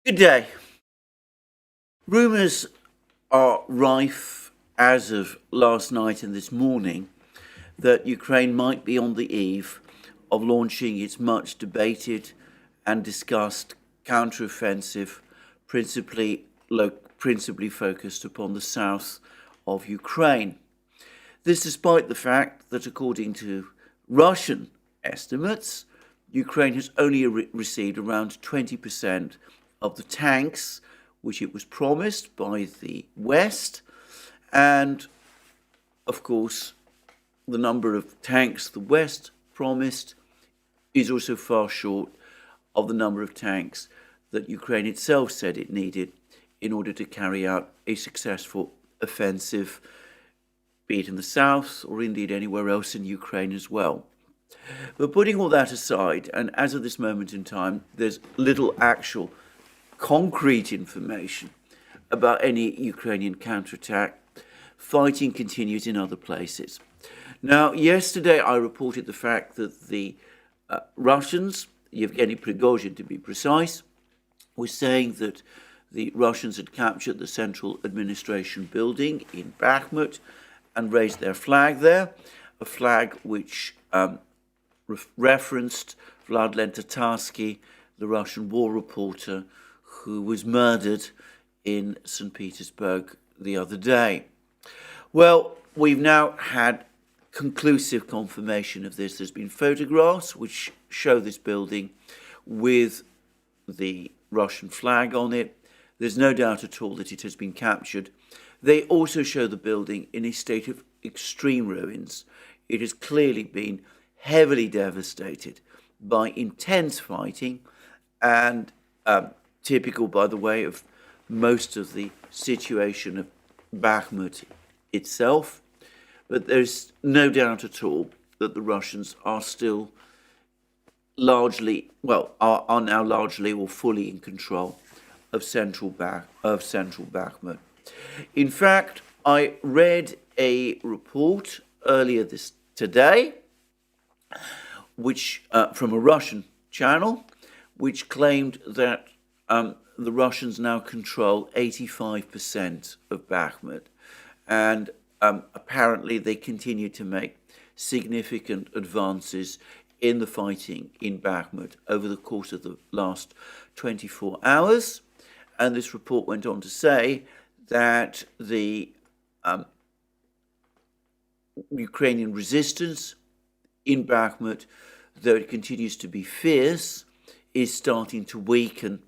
Good day. Rumours are rife as of last night and this morning that Ukraine might be on the eve of launching its much debated and discussed counteroffensive, principally focused upon the south of Ukraine. This despite the fact that, according to Russian estimates, Ukraine has only received around 20% of the tanks which it was promised by the West, and of course, the number of tanks the West promised is also far short of the number of tanks that Ukraine itself said it needed in order to carry out a successful offensive, be it in the south or indeed anywhere else in Ukraine as well. But putting all that aside, and as of this moment in time, there's little actual concrete information about any Ukrainian counterattack. Fighting continues in other places. Now, yesterday I reported the fact that the Russians, Yevgeny Prigozhin to be precise, was saying that the Russians had captured the central administration building in Bakhmut and raised their flag there, a flag which referenced Vladlen Tatarsky, the Russian war reporter who was murdered in St. Petersburg the other day. Well, we've now had conclusive confirmation of this. There's been photographs which show this building with the Russian flag on it. There's no doubt at all that it has been captured. They also show the building in a state of extreme ruins. It has clearly been heavily devastated by intense fighting and typical, by the way, of most of the situation of Bakhmut itself. But there's no doubt at all that the Russians are still are now largely or fully in control of central Bakhmut. In fact, I read a report earlier today, which from a Russian channel, which claimed that the Russians now control 85% of Bakhmut, and apparently they continue to make significant advances in the fighting in Bakhmut over the course of the last 24 hours. And this report went on to say that the Ukrainian resistance in Bakhmut, though it continues to be fierce, is starting to weaken,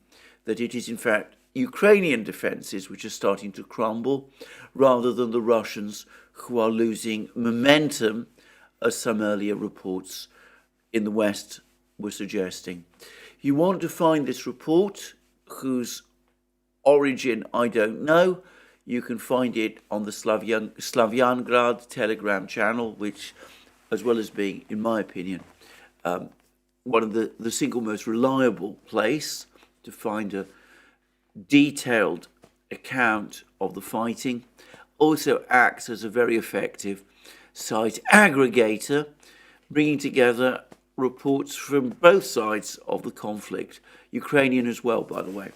that it is in fact Ukrainian defences which are starting to crumble rather than the Russians who are losing momentum, as some earlier reports in the West were suggesting. You want to find this report, whose origin I don't know. You can find it on the Slavyangrad Telegram channel, which, as well as being, in my opinion, one of the single most reliable place to find a detailed account of the fighting, also acts as a very effective site aggregator, bringing together reports from both sides of the conflict, Ukrainian as well, by the way.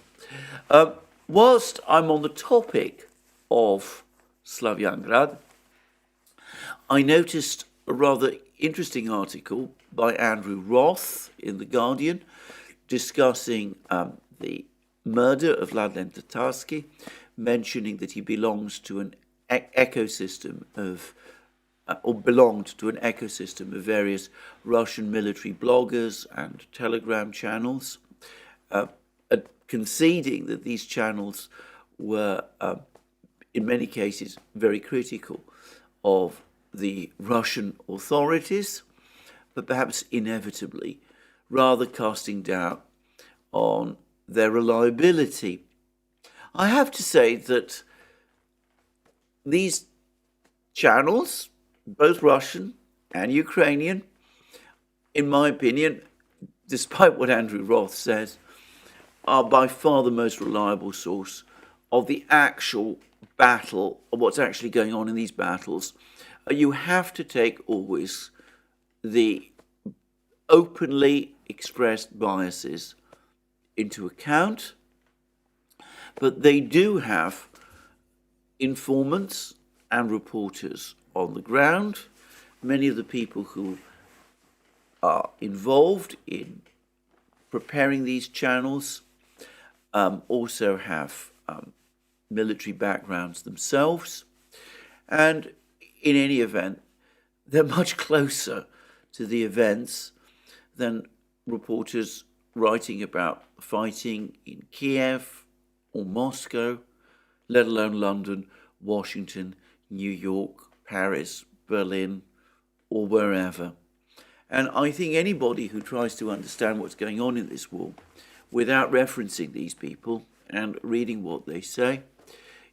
Whilst I'm on the topic of Slavyangrad, I noticed a rather interesting article by Andrew Roth in The Guardian discussing the murder of Vladlen Tatarsky, mentioning that he belongs to an ecosystem of belonged to an ecosystem of various Russian military bloggers and Telegram channels, conceding that these channels were, in many cases, very critical of the Russian authorities, but perhaps inevitably rather casting doubt on their reliability. I have to say that these channels, both Russian and Ukrainian, in my opinion, despite what Andrew Roth says, are by far the most reliable source of the actual battle, of what's actually going on in these battles. You have to take always the openly expressed biases into account, but they do have informants and reporters on the ground. Many of the people who are involved in preparing these channels also have military backgrounds themselves. And in any event, they're much closer to the events than reporters writing about fighting in Kiev or Moscow, let alone London, Washington, New York, Paris, Berlin, or wherever. And I think anybody who tries to understand what's going on in this war without referencing these people and reading what they say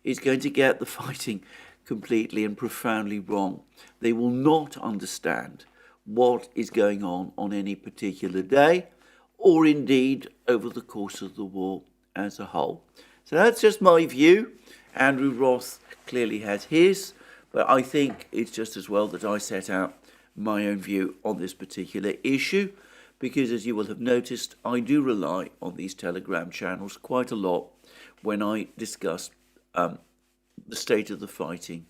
is going to get the fighting completely and profoundly wrong. They will not understand what is going on any particular day, or indeed over the course of the war as a whole. So that's just my view. Andrew Roth clearly has his, but I think it's just as well that I set out my own view on this particular issue, because as you will have noticed, I do rely on these Telegram channels quite a lot when I discuss the state of the fighting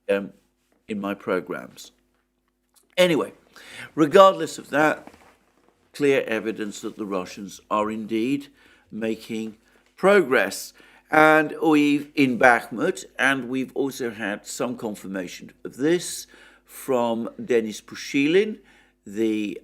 in my programs. Anyway, regardless of that, clear evidence that the Russians are indeed making progress. And we've in Bakhmut, and we've also had some confirmation of this from Denis Pushilin, the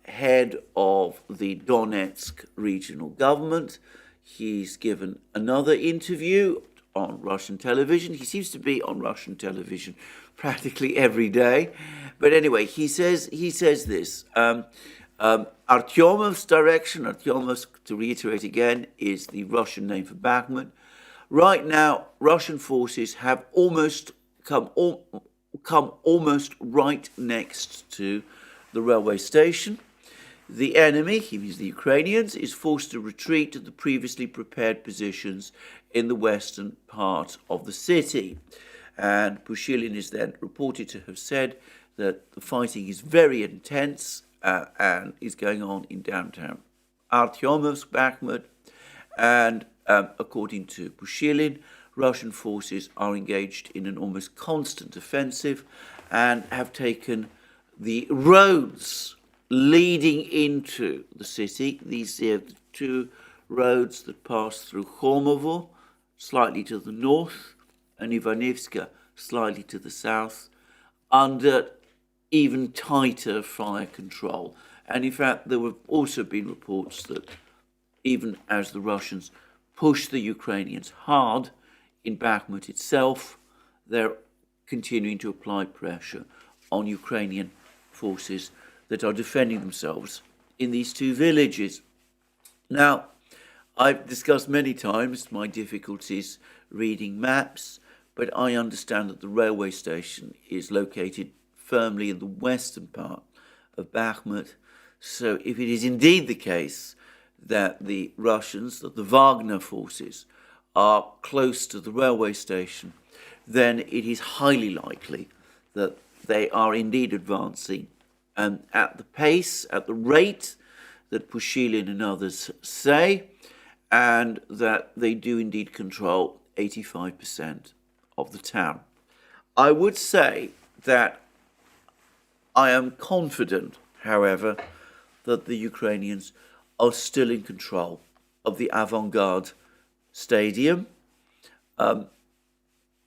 head of the Donetsk regional government. He's given another interview on Russian television. He seems to be on Russian television practically every day. But anyway, he says this. Artyomov's direction, Artyomovsk, to reiterate again, is the Russian name for Bakhmut. Right now, Russian forces have almost come almost right next to the railway station. The enemy, he means the Ukrainians, is forced to retreat to the previously prepared positions in the western part of the city. And Pushilin is then reported to have said that the fighting is very intense and is going on in downtown Artyomovsk, Bakhmut. And according to Pushilin, Russian forces are engaged in an almost constant offensive and have taken the roads leading into the city. These are the two roads that pass through Khomovo, slightly to the north, and Ivanivska, slightly to the south, under even tighter fire control. And in fact, there have also been reports that even as the Russians push the Ukrainians hard in Bakhmut itself, they're continuing to apply pressure on Ukrainian forces that are defending themselves in these two villages. Now, I've discussed many times my difficulties reading maps, but I understand that the railway station is located firmly in the western part of Bakhmut. So if it is indeed the case that the Russians, that the Wagner forces are close to the railway station, then it is highly likely that they are indeed advancing at the pace, at the rate that Pushilin and others say, and that they do indeed control 85% of the town. I would say that I am confident, however, that the Ukrainians are still in control of the Avant-Garde Stadium. I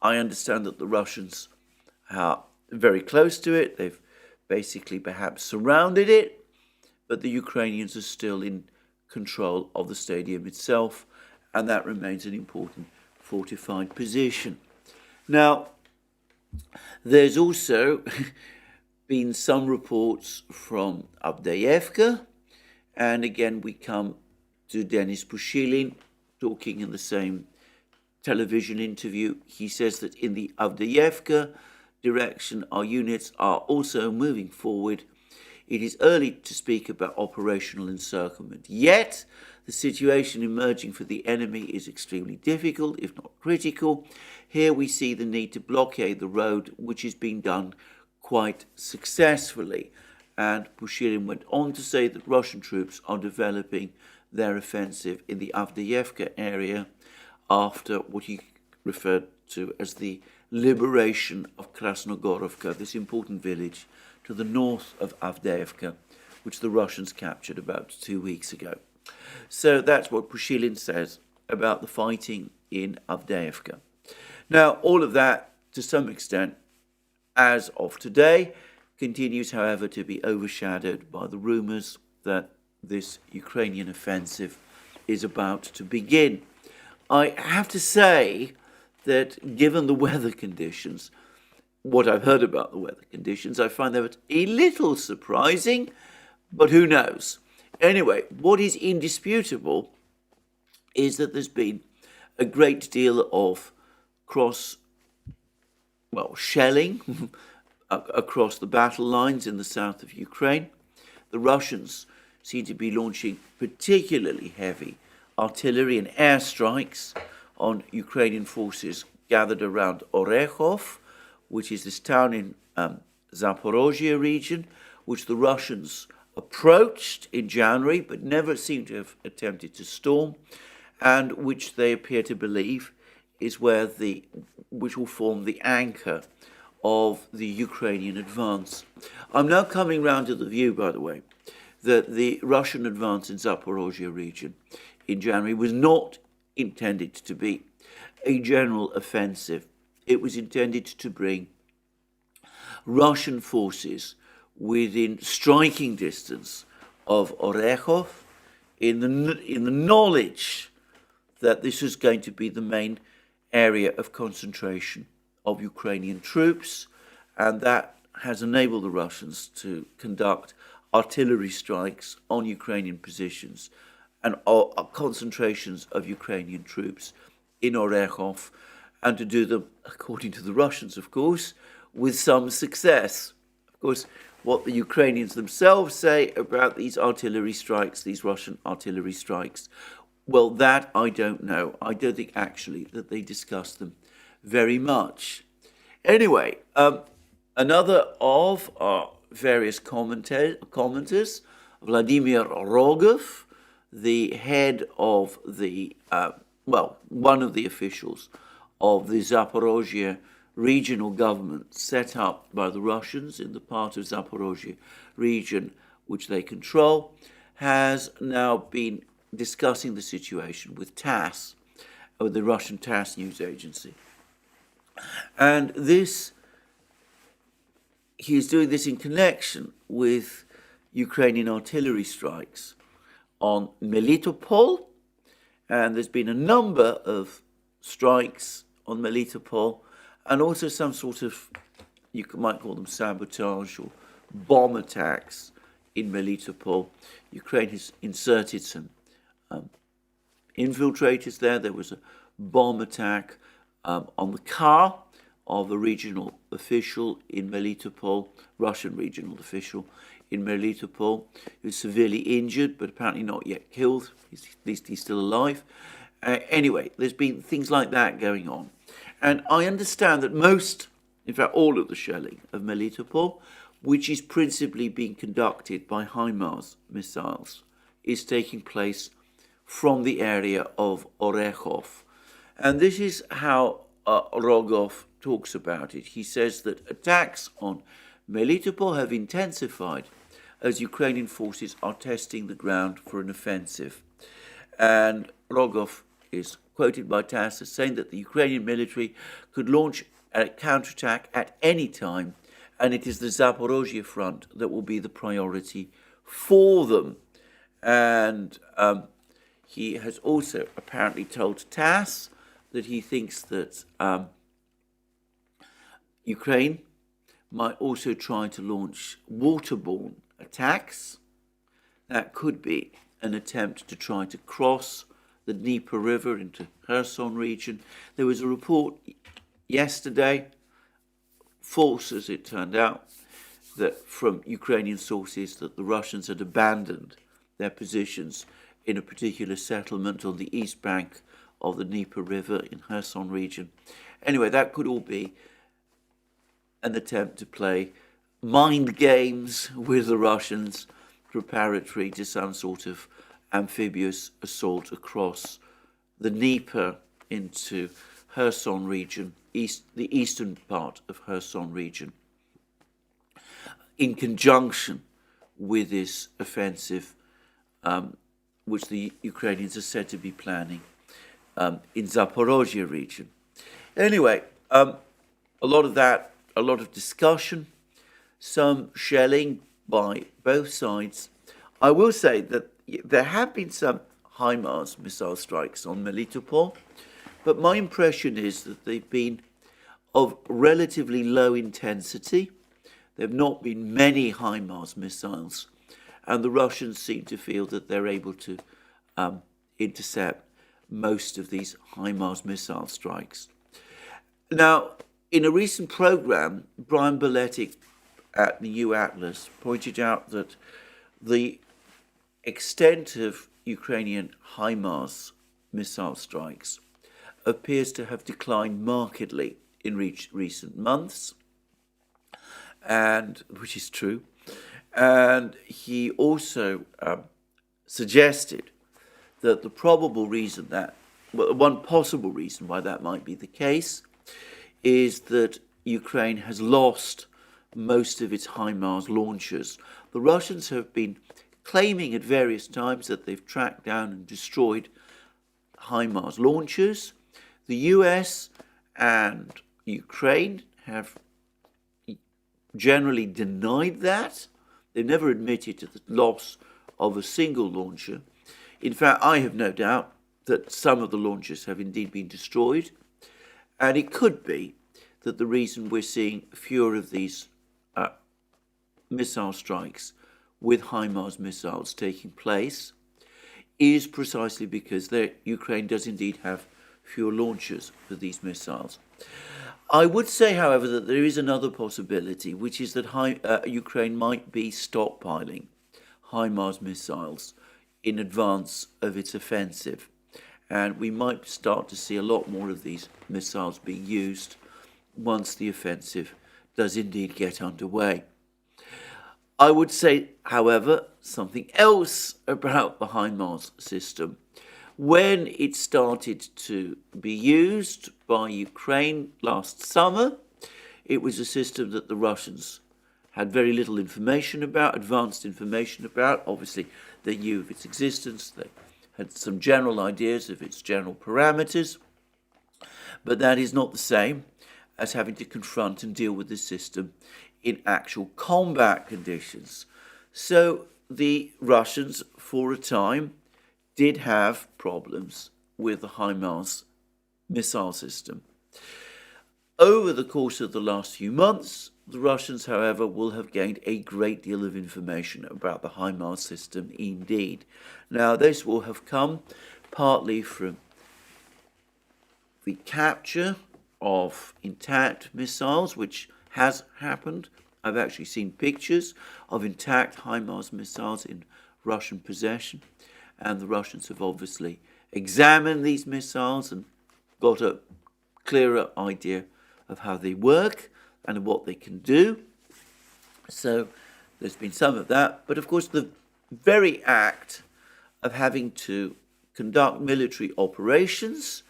understand that the Russians are very close to it. They've basically perhaps surrounded it, but the Ukrainians are still in control of the stadium itself, and that remains an important fortified position. Now, there's also been some reports from Avdiivka, and again we come to Denis Pushilin talking in the same television interview. He says that in the Avdiivka direction, our units are also moving forward. It is early to speak about operational encirclement. Yet, the situation emerging for the enemy is extremely difficult, if not critical. Here we see the need to blockade the road, which is being done quite successfully. And Pushilin went on to say that Russian troops are developing their offensive in the Avdiivka area after what he referred to as the liberation of Krasnogorovka, this important village to the north of Avdiivka, which the Russians captured about 2 weeks ago. So that's what Pushilin says about the fighting in Avdiivka. Now, all of that, to some extent, as of today, continues, however, to be overshadowed by the rumours that this Ukrainian offensive is about to begin. I have to say that given the weather conditions, what I've heard about the weather conditions, I find that a little surprising, but who knows? Anyway, what is indisputable is that there's been a great deal of shelling across the battle lines in the south of Ukraine. The Russians seem to be launching particularly heavy artillery and airstrikes on Ukrainian forces gathered around Orekhov, which is this town in Zaporozhye region, which the Russians approached in January but never seem to have attempted to storm, and which they appear to believe is which will form the anchor of the Ukrainian advance. I'm now coming round to the view, by the way, that the Russian advance in Zaporozhye region in January was not intended to be a general offensive. It was intended to bring Russian forces within striking distance of Orekhov in the knowledge that this was going to be the main area of concentration of Ukrainian troops, and that has enabled the Russians to conduct artillery strikes on Ukrainian positions and concentrations of Ukrainian troops in Orekhov, and to do them, according to the Russians, of course, with some success. Of course, what the Ukrainians themselves say about these artillery strikes, these Russian artillery strikes, well, that I don't know. I don't think actually that they discuss them very much. Anyway, another of our various commenters, Vladimir Rogov, the head of the, one of the officials of the Zaporozhye regional government set up by the Russians in the part of Zaporozhye region which they control, has now been discussing the situation with TASS, or the Russian TASS news agency. And he is doing this in connection with Ukrainian artillery strikes on Melitopol, and there's been a number of strikes on Melitopol, and also some sort of, you might call them sabotage or bomb attacks in Melitopol. Ukraine has inserted some infiltrators there. There was a bomb attack on the car of a regional official in Melitopol, Russian regional official in Melitopol, who was severely injured, but apparently not yet killed. At least he's still alive. Anyway, there's been things like that going on. And I understand that most, in fact all of the shelling of Melitopol, which is principally being conducted by HIMARS missiles, is taking place from the area of Orekhov. And this is how Rogov talks about it. He says that attacks on Melitopol have intensified as Ukrainian forces are testing the ground for an offensive. And Rogov is quoted by TASS as saying that the Ukrainian military could launch a counterattack at any time, and it is the Zaporozhye front that will be the priority for them. And he has also apparently told TASS that he thinks that Ukraine might also try to launch waterborne attacks. That could be an attempt to try to cross the Dnieper River into Kherson region. There was a report yesterday, false as it turned out, that from Ukrainian sources that the Russians had abandoned their positions in a particular settlement on the east bank of the Dnieper River in Kherson region. Anyway, that could all be an attempt to play mind games with the Russians preparatory to some sort of amphibious assault across the Dnieper into Kherson region, the eastern part of Kherson region, in conjunction with this offensive, which the Ukrainians are said to be planning in Zaporozhye region. Anyway, a lot of discussion, some shelling by both sides. I will say that there have been some HIMARS missile strikes on Melitopol, but my impression is that they've been of relatively low intensity. There have not been many HIMARS missiles, and the Russians seem to feel that they're able to intercept most of these HIMARS missile strikes. Now, in a recent program, Brian Belletti at the New Atlas pointed out that the extent of Ukrainian HIMARS missile strikes appears to have declined markedly in recent months, and which is true. And he also suggested that the probable reason one possible reason why that might be the case is that Ukraine has lost most of its HIMARS launchers. The Russians have been claiming at various times that they've tracked down and destroyed HIMARS launchers. The US and Ukraine have generally denied that. They've never admitted to the loss of a single launcher. In fact, I have no doubt that some of the launchers have indeed been destroyed. And it could be that the reason we're seeing fewer of these missile strikes with HIMARS missiles taking place is precisely because Ukraine does indeed have fewer launchers for these missiles. I would say, however, that there is another possibility, which is that Ukraine might be stockpiling HIMARS missiles in advance of its offensive. And we might start to see a lot more of these missiles being used once the offensive does indeed get underway. I would say, however, something else about the HIMARS system. When it started to be used by Ukraine last summer, it was a system that the Russians had very little information about, advanced information about. Obviously, they knew of its existence. They had some general ideas of its general parameters. But that is not the same as having to confront and deal with the system in actual combat conditions. So the Russians, for a time, did have problems with the HIMARS missile system. Over the course of the last few months, the Russians, however, will have gained a great deal of information about the HIMARS system indeed. Now, this will have come partly from the capture of intact missiles, which has happened. I've actually seen pictures of intact HIMARS missiles in Russian possession, and the Russians have obviously examined these missiles and got a clearer idea of how they work and what they can do. So there's been some of that. But of course, the very act of having to conduct military operations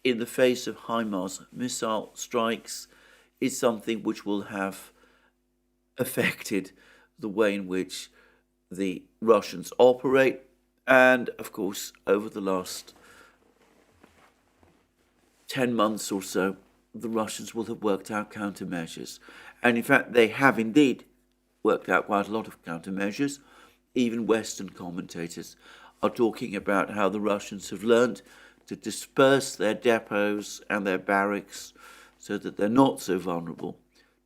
in the face of HIMARS missile strikes is something which will have affected the way in which the Russians operate. And of course, over the last 10 months or so, the Russians will have worked out countermeasures. And in fact, they have indeed worked out quite a lot of countermeasures. Even Western commentators are talking about how the Russians have learned to disperse their depots and their barracks so that they're not so vulnerable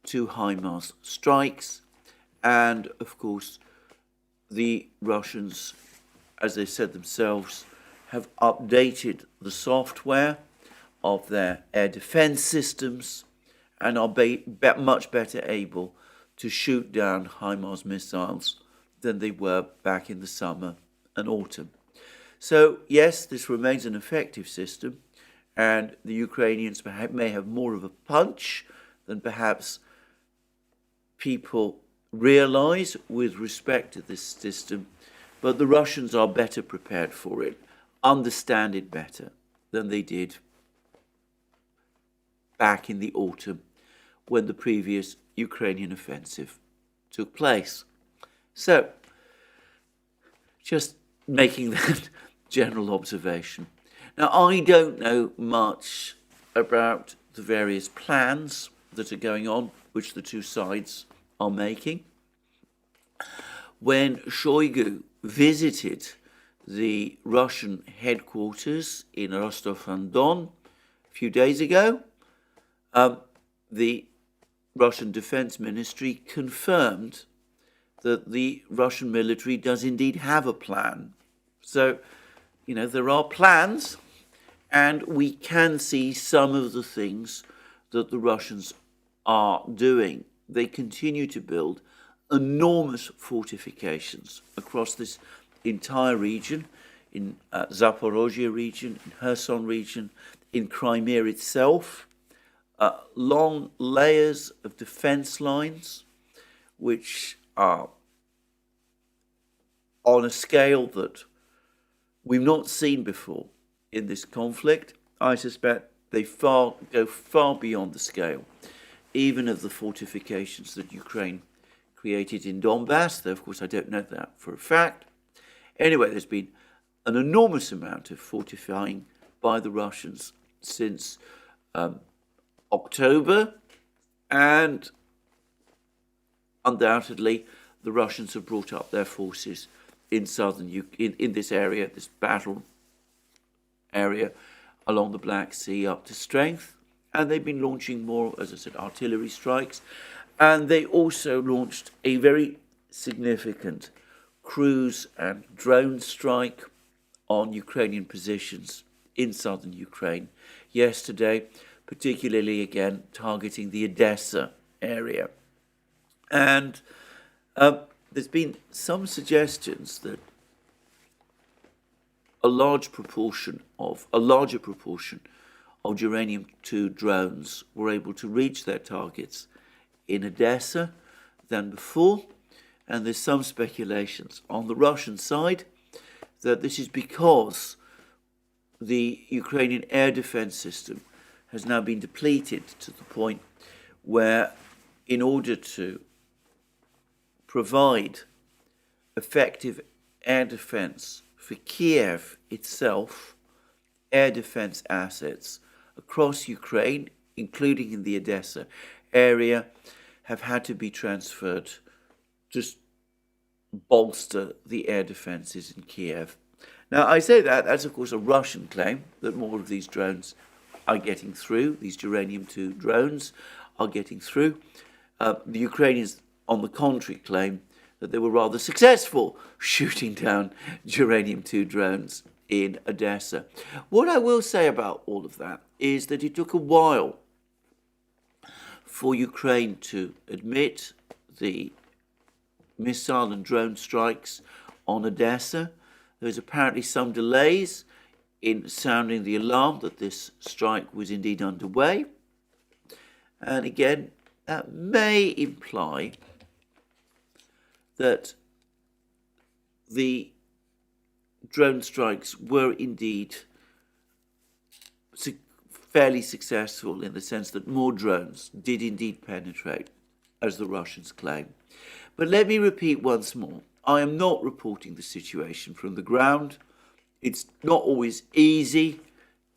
to HIMARS strikes. And of course, the Russians, as they said themselves, have updated the software of their air defense systems and are much better able to shoot down HIMARS missiles than they were back in the summer and autumn. So, yes, this remains an effective system, and the Ukrainians may have more of a punch than perhaps people realize with respect to this system. but the Russians are better prepared for it, understand it better than they did back in the autumn when the previous Ukrainian offensive took place. So, just making that general observation. Now, I don't know much about the various plans that are going on, which the two sides are making. When Shoigu visited the Russian headquarters in Rostov-on-Don a few days ago, the Russian Defense Ministry confirmed that the Russian military does indeed have a plan. So, there are plans, and we can see some of the things that the Russians are doing. They continue to build enormous fortifications across this entire region, in Zaporozhye region, in Kherson region, in Crimea itself, long layers of defense lines, which are on a scale that we've not seen before in this conflict. I suspect they go far beyond the scale, even of the fortifications that Ukraine created in Donbass, though of course I don't know that for a fact. Anyway, there's been an enormous amount of fortifying by the Russians since October, and undoubtedly the Russians have brought up their forces in in this area, this battle area along the Black Sea up to strength, and they've been launching more, as I said, artillery strikes, and they also launched a very significant cruise and drone strike on Ukrainian positions in southern Ukraine yesterday, particularly again targeting the Odessa area. And there's been some suggestions that a larger proportion of uranium-2 drones were able to reach their targets in Odessa than before, and there's some speculations on the Russian side that this is because the Ukrainian air defense system has now been depleted to the point where, in order to provide effective air defense for Kiev itself, air defense assets across Ukraine, including in the Odessa area, have had to be transferred to bolster the air defenses in Kiev. Now, I say that's of course a Russian claim that more of these drones are getting through, these uranium-2 drones are getting through. The Ukrainians, on the contrary, claim that they were rather successful shooting down uranium-2 drones in Odessa. What I will say about all of that is that it took a while for Ukraine to admit the missile and drone strikes on Odessa. There's apparently some delays in sounding the alarm that this strike was indeed underway. And again, that may imply that the drone strikes were indeed fairly successful, in the sense that more drones did indeed penetrate, as the Russians claim. But let me repeat once more, I am not reporting the situation from the ground. It's not always easy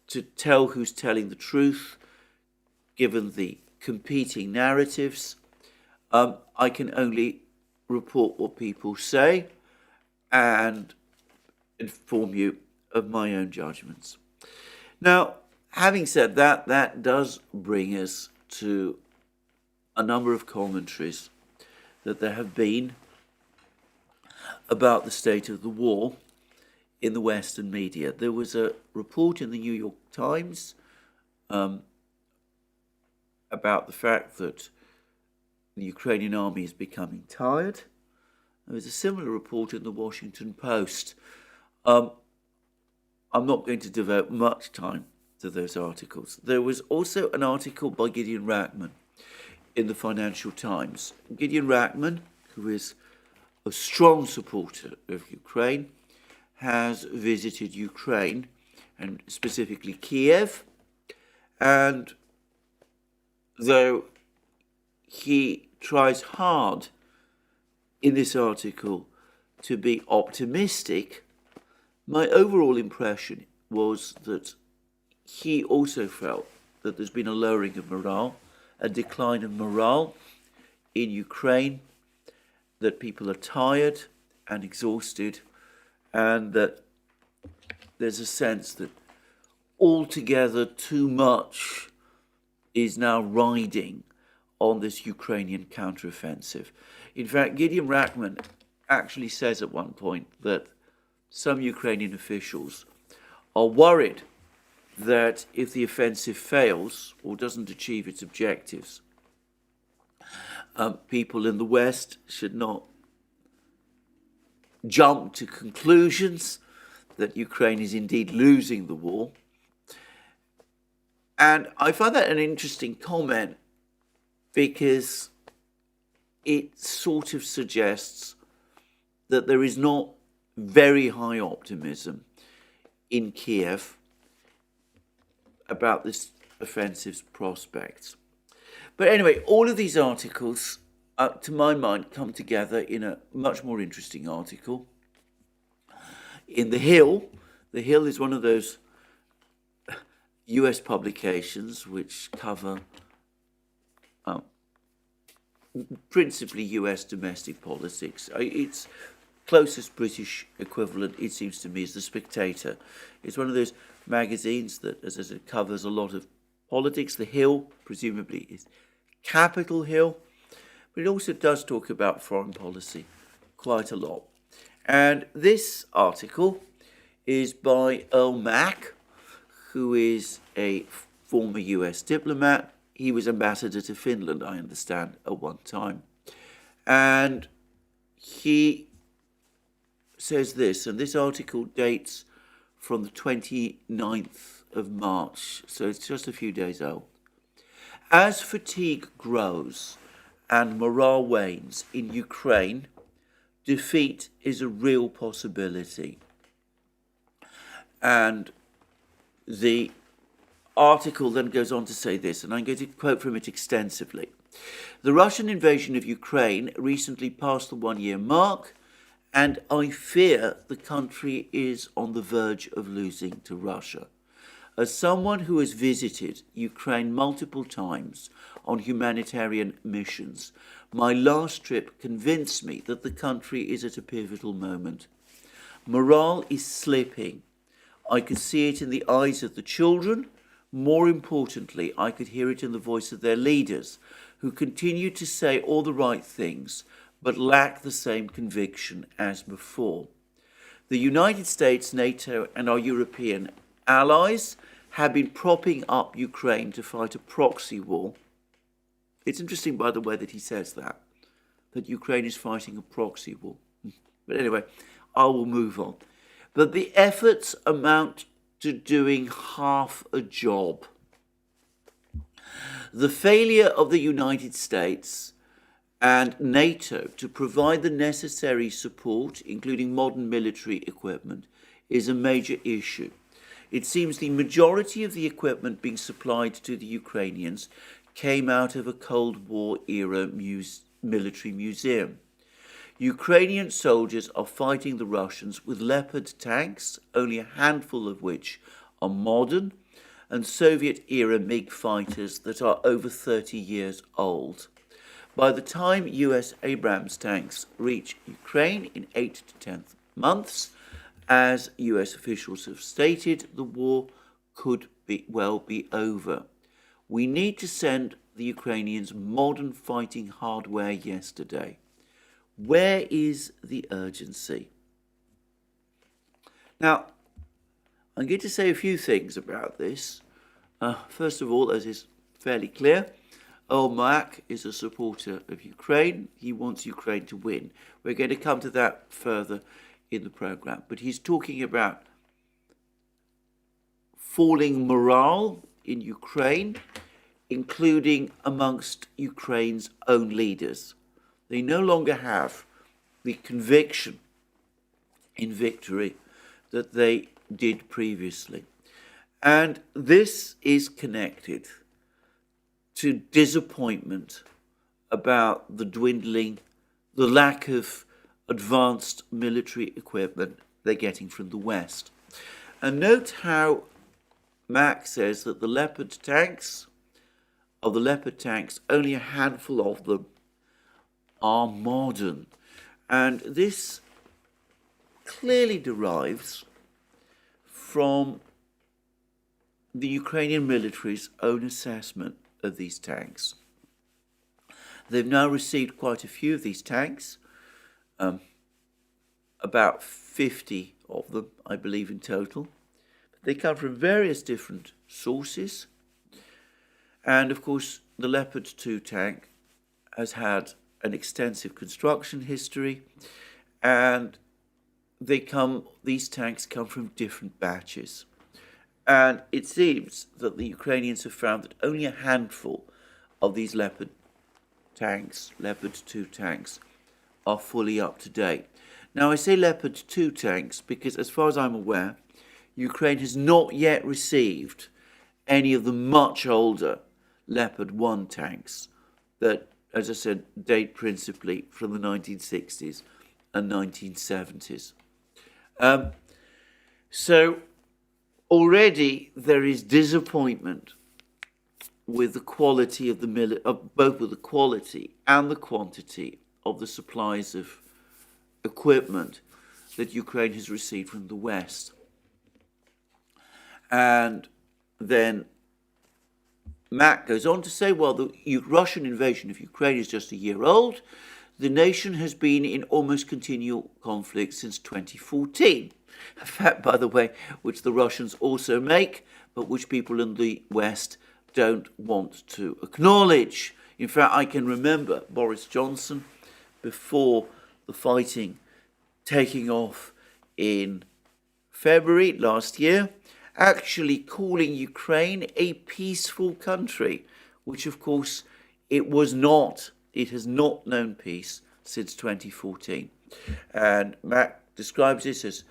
to tell who's telling the truth, given the competing narratives. I can only report what people say and inform you of my own judgments. Now, having said that, that does bring us to a number of commentaries that there have been about the state of the war in the Western media. There was a report in the New York Times about the fact that the Ukrainian army is becoming tired. There was a similar report in the Washington Post. I'm not going to devote much time to those articles. There was also an article by Gideon Rachman in the Financial Times. Gideon Rachman, who is a strong supporter of Ukraine, has visited Ukraine, and specifically Kiev, and though he tries hard in this article to be optimistic, my overall impression was that he also felt that there's been a lowering of morale, a decline of morale in Ukraine, that people are tired and exhausted, and that there's a sense that altogether too much is now riding on this Ukrainian counteroffensive. In fact, Gideon Rachman actually says at one point that some Ukrainian officials are worried that if the offensive fails or doesn't achieve its objectives, people in the West should not jump to conclusions that Ukraine is indeed losing the war. And I find that an interesting comment because it sort of suggests that there is not very high optimism in Kiev about this offensive's prospects. But anyway, all of these articles, to my mind, come together in a much more interesting article. In The Hill is one of those US publications which cover principally US domestic politics. Its closest British equivalent, it seems to me, is The Spectator. It's one of those magazines that, as I said, covers a lot of politics. The Hill, presumably, is Capitol Hill, but it also does talk about foreign policy quite a lot. And this article is by Earl Mack, who is a former US diplomat. He was ambassador to Finland, I understand, at one time. And he says this, and this article dates from the 29th of March, so it's just a few days old. As fatigue grows and morale wanes in Ukraine, defeat is a real possibility. And the article then goes on to say this, and I'm going to quote from it extensively. The Russian invasion of Ukraine recently passed the one-year mark, and I fear the country is on the verge of losing to Russia. As someone who has visited Ukraine multiple times on humanitarian missions, my last trip convinced me that the country is at a pivotal moment. Morale is slipping. I could see it in the eyes of the children. More importantly, I could hear it in the voice of their leaders, who continue to say all the right things, but lack the same conviction as before. The United States, NATO, and our European allies have been propping up Ukraine to fight a proxy war. It's interesting, by the way, that he says that Ukraine is fighting a proxy war. But anyway, I will move on. But the efforts amount to doing half a job. The failure of the United States and NATO to provide the necessary support, including modern military equipment, is a major issue. It seems the majority of the equipment being supplied to the Ukrainians came out of a Cold War era military museum. Ukrainian soldiers are fighting the Russians with Leopard tanks, only a handful of which are modern, and Soviet-era MiG fighters that are over 30 years old. By the time US Abrams tanks reach Ukraine in 8 to 10 months, as US officials have stated, the war could well be over. We need to send the Ukrainians modern fighting hardware yesterday. Where is the urgency? Now, I'm going to say a few things about this. First of all, as is fairly clear, Earl Mack is a supporter of Ukraine. He wants Ukraine to win. We're going to come to that further in the programme. But he's talking about falling morale in Ukraine, including amongst Ukraine's own leaders. They no longer have the conviction in victory that they did previously. And this is connected to disappointment about the dwindling, the lack of advanced military equipment they're getting from the West. And note how Mack says that the Leopard tanks, only a handful of them are modern. And this clearly derives from the Ukrainian military's own assessment of these tanks. They've now received quite a few of these tanks, about 50 of them, I believe, in total. They come from various different sources. And of course, the Leopard 2 tank has had an extensive construction history, and these tanks come from different batches. And it seems that the Ukrainians have found that only a handful of these Leopard 2 tanks, are fully up to date. Now, I say Leopard 2 tanks because, as far as I'm aware, Ukraine has not yet received any of the much older Leopard 1 tanks that, as I said, date principally from the 1960s and 1970s. So already there is disappointment with the quality of both with the quality and the quantity of the supplies of equipment that Ukraine has received from the West. And then Mack goes on to say, well, the Russian invasion of Ukraine is just a year old. The nation has been in almost continual conflict since 2014. A fact, by the way, which the Russians also make, but which people in the West don't want to acknowledge. In fact, I can remember Boris Johnson, before the fighting taking off in February last year, actually calling Ukraine a peaceful country, which of course it was not. It has not known peace since 2014. And Mack describes this as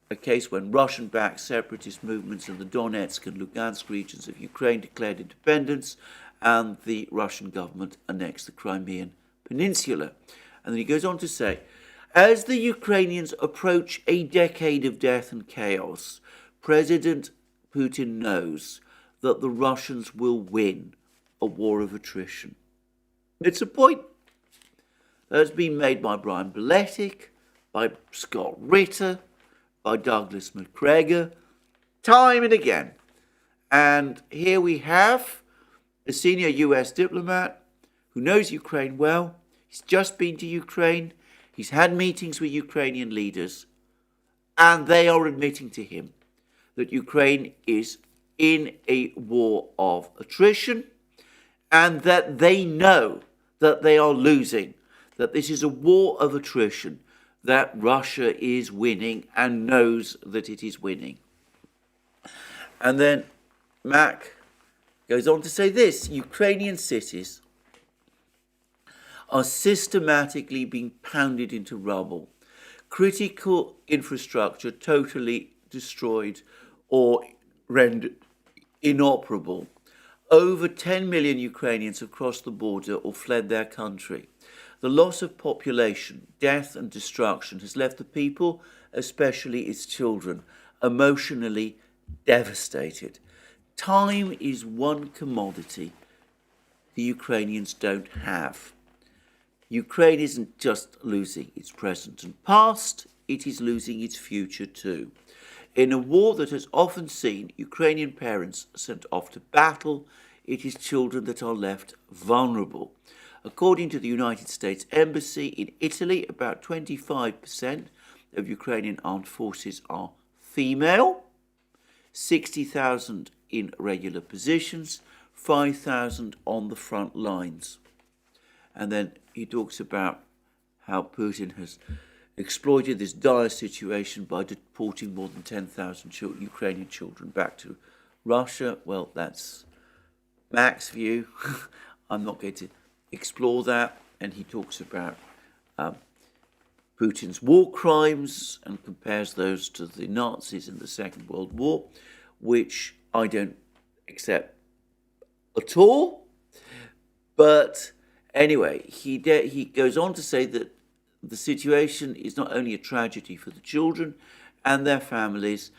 a case when Russian-backed separatist movements in the Donetsk and Lugansk regions of Ukraine declared independence, and the Russian government annexed the Crimean Peninsula. And then he goes on to say, as the Ukrainians approach a decade of death and chaos, President Putin knows that the Russians will win a war of attrition. It's a point that has been made by Brian Beletic, by Scott Ritter, by Douglas McGregor, time and again. And here we have a senior US diplomat who knows Ukraine well. He's just been to Ukraine. He's had meetings with Ukrainian leaders, and they are admitting to him that Ukraine is in a war of attrition, and that they know that they are losing, that this is a war of attrition, that Russia is winning and knows that it is winning. And then Mack goes on to say this: Ukrainian cities are systematically being pounded into rubble, critical infrastructure totally destroyed or rendered inoperable. Over 10 million Ukrainians have crossed the border or fled their country. The loss of population, death and destruction has left the people, especially its children, emotionally devastated. Time is one commodity the Ukrainians don't have. Ukraine isn't just losing its present and past, it is losing its future too. In a war that has often seen Ukrainian parents sent off to battle, it is children that are left vulnerable. According to the United States Embassy in Italy, about 25% of Ukrainian armed forces are female, 60,000 in regular positions, 5,000 on the front lines. And then he talks about how Putin has exploited this dire situation by deporting more than 10,000 Ukrainian children back to Russia. Well, that's Mack's view. I'm not going to explore that. And he talks about Putin's war crimes and compares those to the Nazis in the Second World War, which I don't accept at all. But anyway, he goes on to say that the situation is not only a tragedy for the children and their families,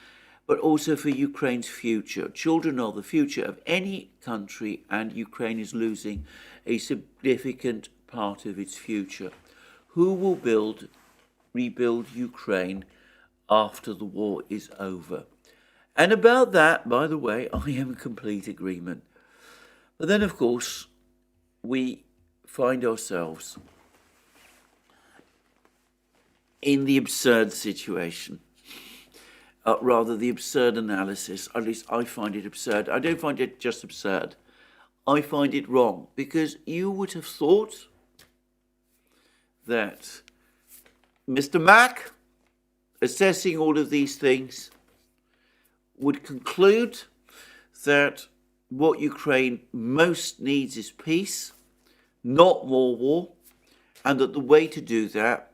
but also for Ukraine's future. Children are the future of any country, and Ukraine is losing a significant part of its future. Who will rebuild Ukraine after the war is over? And about that, by the way, I am in complete agreement. But then, of course, we find ourselves in the absurd situation. Rather, the absurd analysis. At least I find it absurd. I don't find it just absurd. I find it wrong, because you would have thought that Mr. Mack, assessing all of these things, would conclude that what Ukraine most needs is peace, not more war, and that the way to do that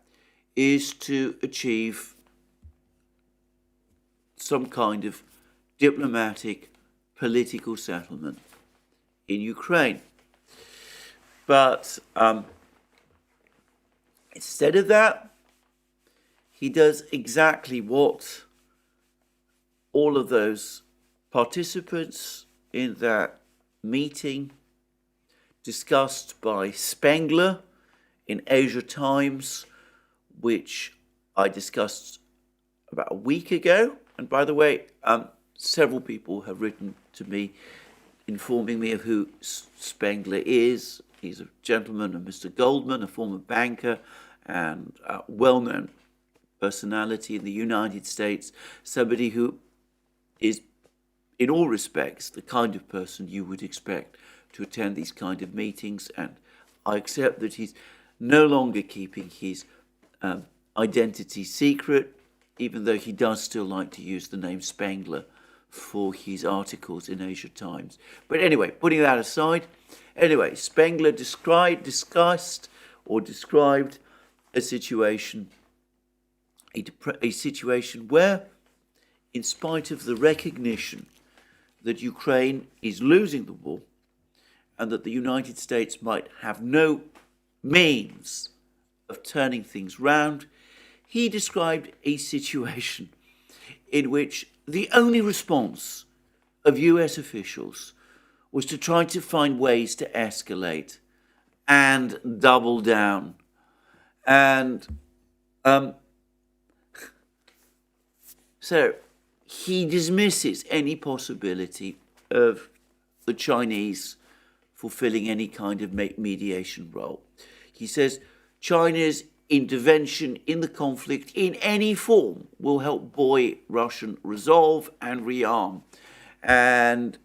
is to achieve some kind of diplomatic, political settlement in Ukraine. But instead of that, he does exactly what all of those participants in that meeting discussed by Spengler in Asia Times, which I discussed about a week ago. And by the way, several people have written to me informing me of who Spengler is. He's a gentleman, a Mr. Goldman, a former banker and a well-known personality in the United States, somebody who is, in all respects, the kind of person you would expect to attend these kind of meetings. And I accept that he's no longer keeping his identity secret, even though he does still like to use the name Spengler for his articles in Asia Times. But anyway, putting that aside, Spengler described a situation where, in spite of the recognition that Ukraine is losing the war and that the United States might have no means of turning things round, he described a situation in which the only response of US officials was to try to find ways to escalate and double down. And so he dismisses any possibility of the Chinese fulfilling any kind of mediation role. He says China's intervention in the conflict in any form will help buoy Russian resolve and rearm. And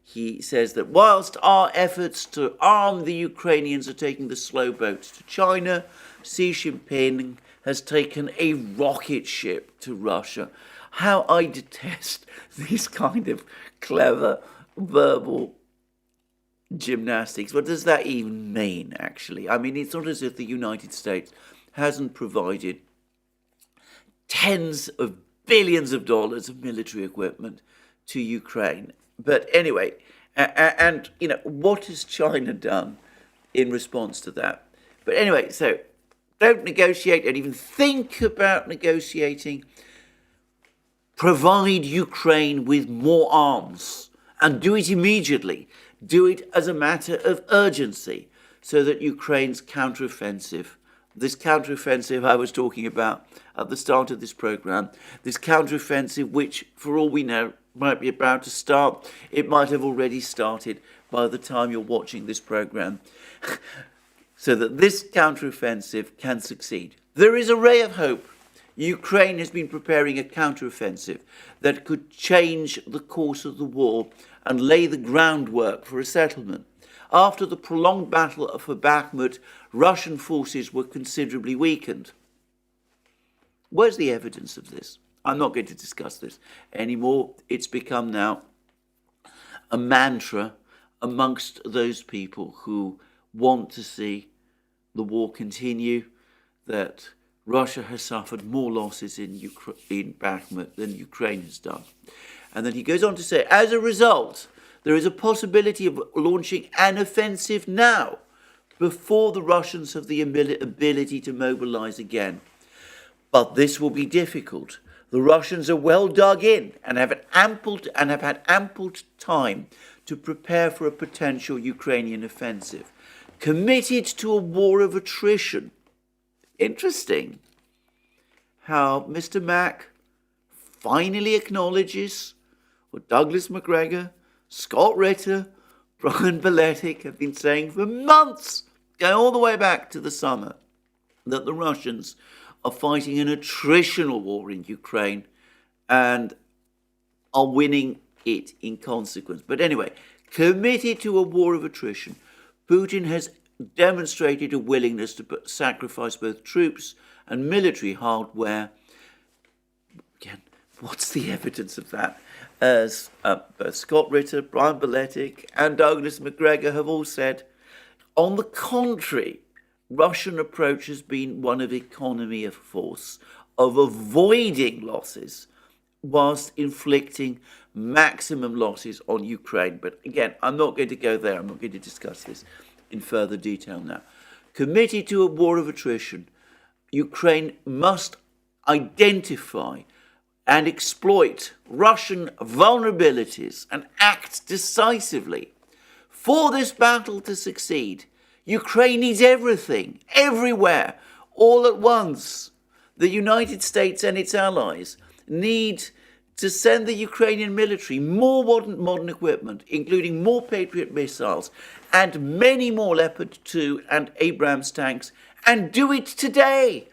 he says that whilst our efforts to arm the Ukrainians are taking the slow boat to China, Xi Jinping has taken a rocket ship to Russia. How I detest these kind of clever verbal gymnastics. What does that even mean, actually? I mean, it's not as if the United States hasn't provided tens of billions of dollars of military equipment to Ukraine. But anyway, and you know, what has China done in response to that? But anyway, so don't negotiate, don't even think about negotiating. Provide Ukraine with more arms, and do it immediately. Do it as a matter of urgency, so that Ukraine's counteroffensive, this counteroffensive I was talking about at the start of this program, this counteroffensive which, for all we know, might be about to start. It might have already started by the time you're watching this program, so that this counteroffensive can succeed. There is a ray of hope. Ukraine has been preparing a counteroffensive that could change the course of the war and lay the groundwork for a settlement. After the prolonged battle for Bakhmut, Russian forces were considerably weakened. Where's the evidence of this? I'm not going to discuss this anymore. It's become now a mantra amongst those people who want to see the war continue, that Russia has suffered more losses in Bakhmut than Ukraine has done. And then he goes on to say, as a result, there is a possibility of launching an offensive now, before the Russians have the ability to mobilize again. But this will be difficult. The Russians are well dug in and have had ample time to prepare for a potential Ukrainian offensive, committed to a war of attrition. Interesting how Mr. Mack finally acknowledges what Douglas Macgregor, Scott Ritter, Brian Beletic have been saying for months, going all the way back to the summer, that the Russians are fighting an attritional war in Ukraine and are winning it in consequence. But anyway, committed to a war of attrition, Putin has demonstrated a willingness to sacrifice both troops and military hardware. Again, what's the evidence of that? As both Scott Ritter, Brian Beletic and Douglas Macgregor have all said, on the contrary, Russian approach has been one of economy of force, of avoiding losses whilst inflicting maximum losses on Ukraine. But again, I'm not going to go there. I'm not going to discuss this in further detail now. Committed to a war of attrition, Ukraine must identify and exploit Russian vulnerabilities and act decisively. For this battle to succeed, Ukraine needs everything, everywhere, all at once. The United States and its allies need to send the Ukrainian military more modern equipment, including more Patriot missiles and many more Leopard 2 and Abrams tanks, and do it today.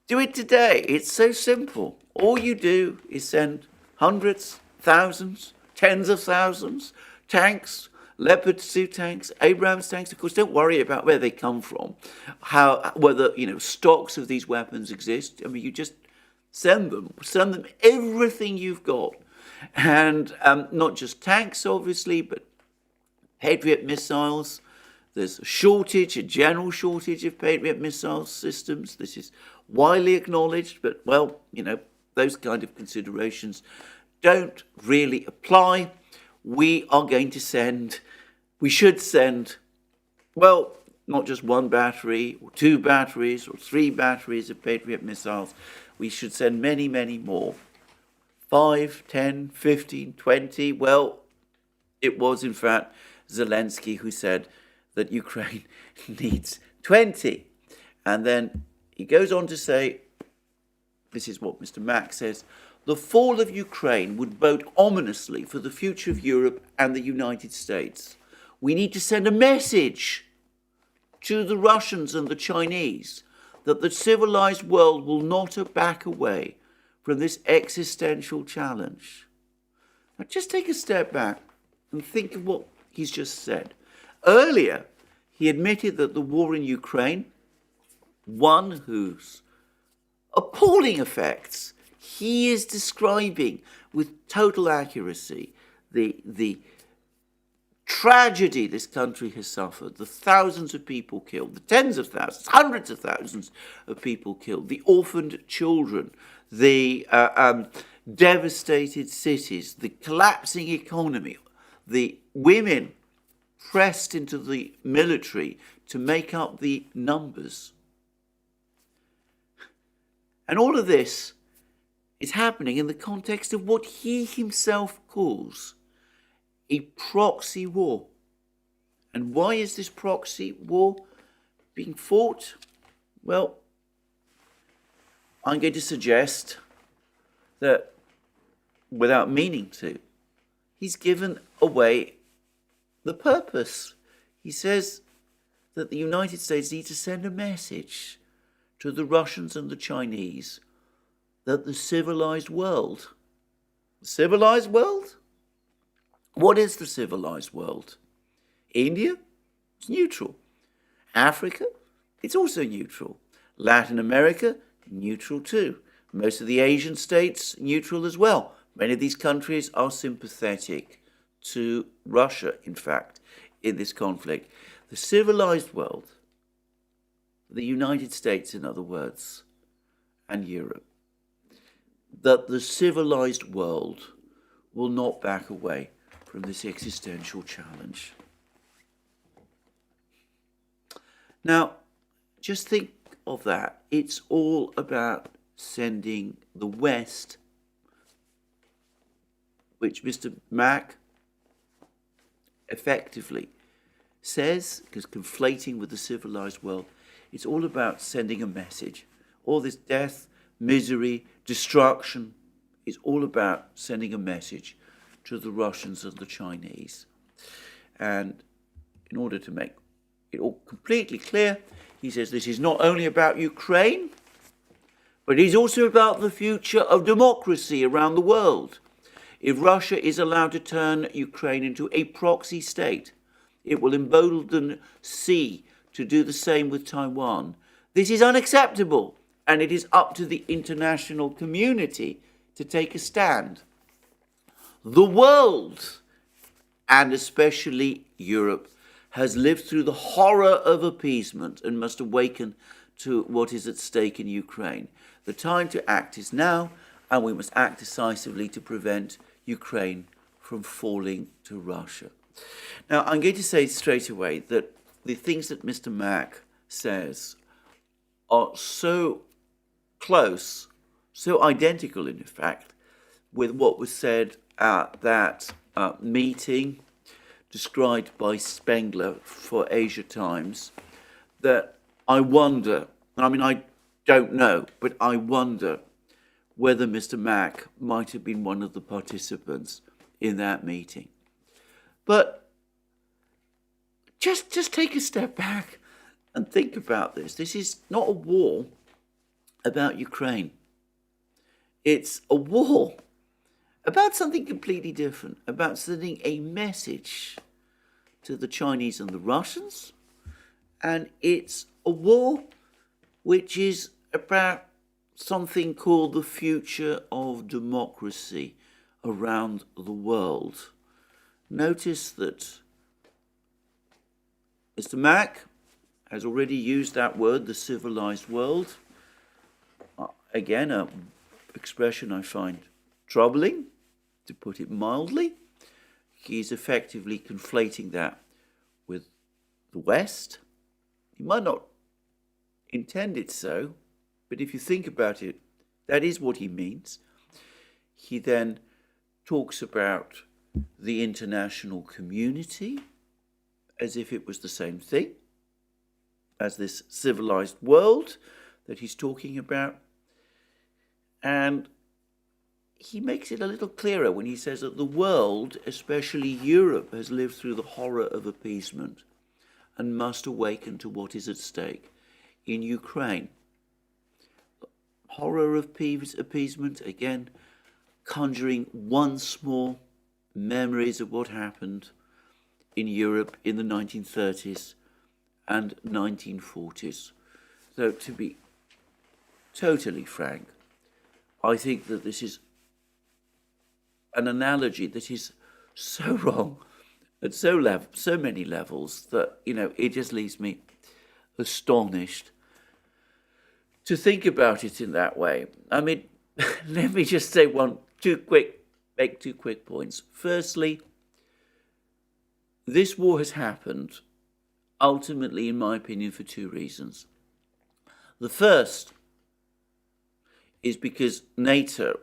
Do it today. It's so simple. All you do is send hundreds, thousands, tens of thousands, tanks, Leopard 2 tanks, Abrams tanks. Of course, don't worry about where they come from, whether stocks of these weapons exist. I mean, you just send them everything you've got, and not just tanks, obviously, but Patriot missiles. There's a general shortage of Patriot missile systems. This is widely acknowledged, but those kind of considerations don't really apply. We should send, not just one battery or two batteries or three batteries of Patriot missiles. We should send many, many more. 5, 10, 15, 20. Well, it was in fact Zelensky who said that Ukraine needs 20. And then he goes on to say, this is what Mr. Mack says, the fall of Ukraine would bode ominously for the future of Europe and the United States. We need to send a message to the Russians and the Chinese that the civilized world will not back away from this existential challenge. Now just take a step back and think of what he's just said. Earlier, he admitted that the war in Ukraine, one whose appalling effects he is describing with total accuracy, the tragedy this country has suffered, the thousands of people killed, the tens of thousands, hundreds of thousands of people killed, the orphaned children, the devastated cities, the collapsing economy, the women pressed into the military to make up the numbers. And all of this is happening in the context of what he himself calls a proxy war. And why is this proxy war being fought? Well, I'm going to suggest that, without meaning to, he's given away the purpose. He says that the United States needs to send a message to the Russians and the Chinese that the civilized world, what is the civilized world? India? It's neutral. Africa? It's also neutral. Latin America? Neutral too. Most of the Asian states? Neutral as well. Many of these countries are sympathetic to Russia, in fact, in this conflict. The civilized world, the United States, in other words, and Europe, that the civilized world will not back away from this existential challenge. Now, just think of that. It's all about sending the West, which Mr. Mack effectively says, because conflating with the civilized world, it's all about sending a message. All this death, misery, destruction is all about sending a message to the Russians and the Chinese. And in order to make it all completely clear, he says this is not only about Ukraine, but it is also about the future of democracy around the world. If Russia is allowed to turn Ukraine into a proxy state, it will embolden Xi to do the same with Taiwan. This is unacceptable, and it is up to the international community to take a stand. The world, and especially Europe, has lived through the horror of appeasement and must awaken to what is at stake in Ukraine. The time to act is now, and we must act decisively to prevent Ukraine from falling to Russia. Now, I'm going to say straight away that the things that Mr. Mack says are so close, so identical, in fact, with what was said at that meeting described by Spengler for Asia Times, that I wonder, I don't know, but I wonder whether Mr. Mack might have been one of the participants in that meeting. But just take a step back and think about this. This is not a war about Ukraine. It's a war about something completely different, about sending a message to the Chinese and the Russians. And it's a war which is about something called the future of democracy around the world. Notice that Mr. Mack has already used that word, the civilized world. Again, an expression I find troubling, to put it mildly. He's effectively conflating that with the West. He might not intend it so, but if you think about it, that is what he means. He then talks about the international community as if it was the same thing as this civilized world that he's talking about. And he makes it a little clearer when he says that the world, especially Europe, has lived through the horror of appeasement and must awaken to what is at stake in Ukraine. Horror of appeasement, again, conjuring once more memories of what happened in Europe in the 1930s and 1940s. So, to be totally frank, I think that this is an analogy that is so wrong at so many levels that, it just leaves me astonished to think about it in that way. Let me just say make two quick points. Firstly, this war has happened ultimately, in my opinion, for two reasons. The first is because NATO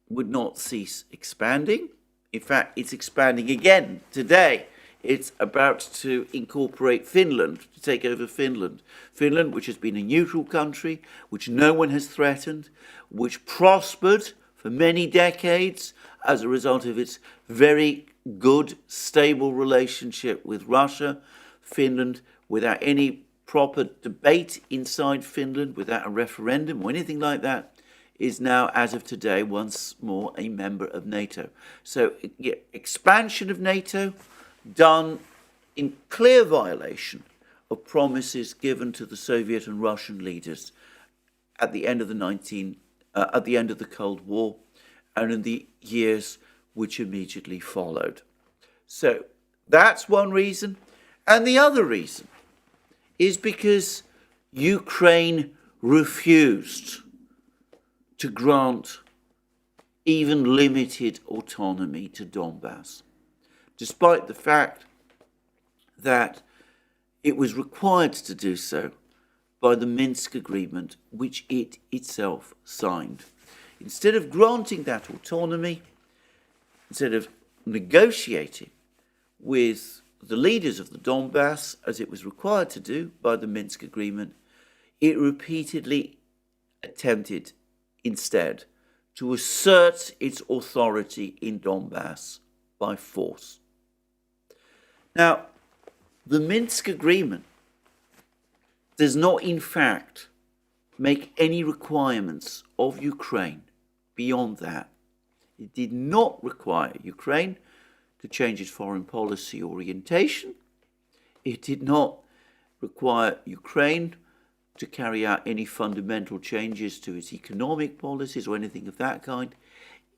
would not cease expanding. In fact, it's expanding again today. It's about to incorporate Finland, to take over Finland. Finland, which has been a neutral country, which no one has threatened, which prospered for many decades as a result of its very good, stable relationship with Russia. Finland, without any proper debate inside Finland, without a referendum or anything like that, is now, as of today, once more a member of NATO. So, expansion of NATO done in clear violation of promises given to the Soviet and Russian leaders at the end of the Cold War and in the years which immediately followed. So that's one reason. And the other reason is because Ukraine refused to grant even limited autonomy to Donbass, despite the fact that it was required to do so by the Minsk agreement, which it itself signed. Instead of granting that autonomy, instead of negotiating with the leaders of the Donbass, as it was required to do by the Minsk agreement, it repeatedly attempted instead to assert its authority in Donbass by force. Now, the Minsk agreement does not, in fact, make any requirements of Ukraine beyond that. It did not require Ukraine to change its foreign policy orientation. It did not require Ukraine to carry out any fundamental changes to its economic policies or anything of that kind.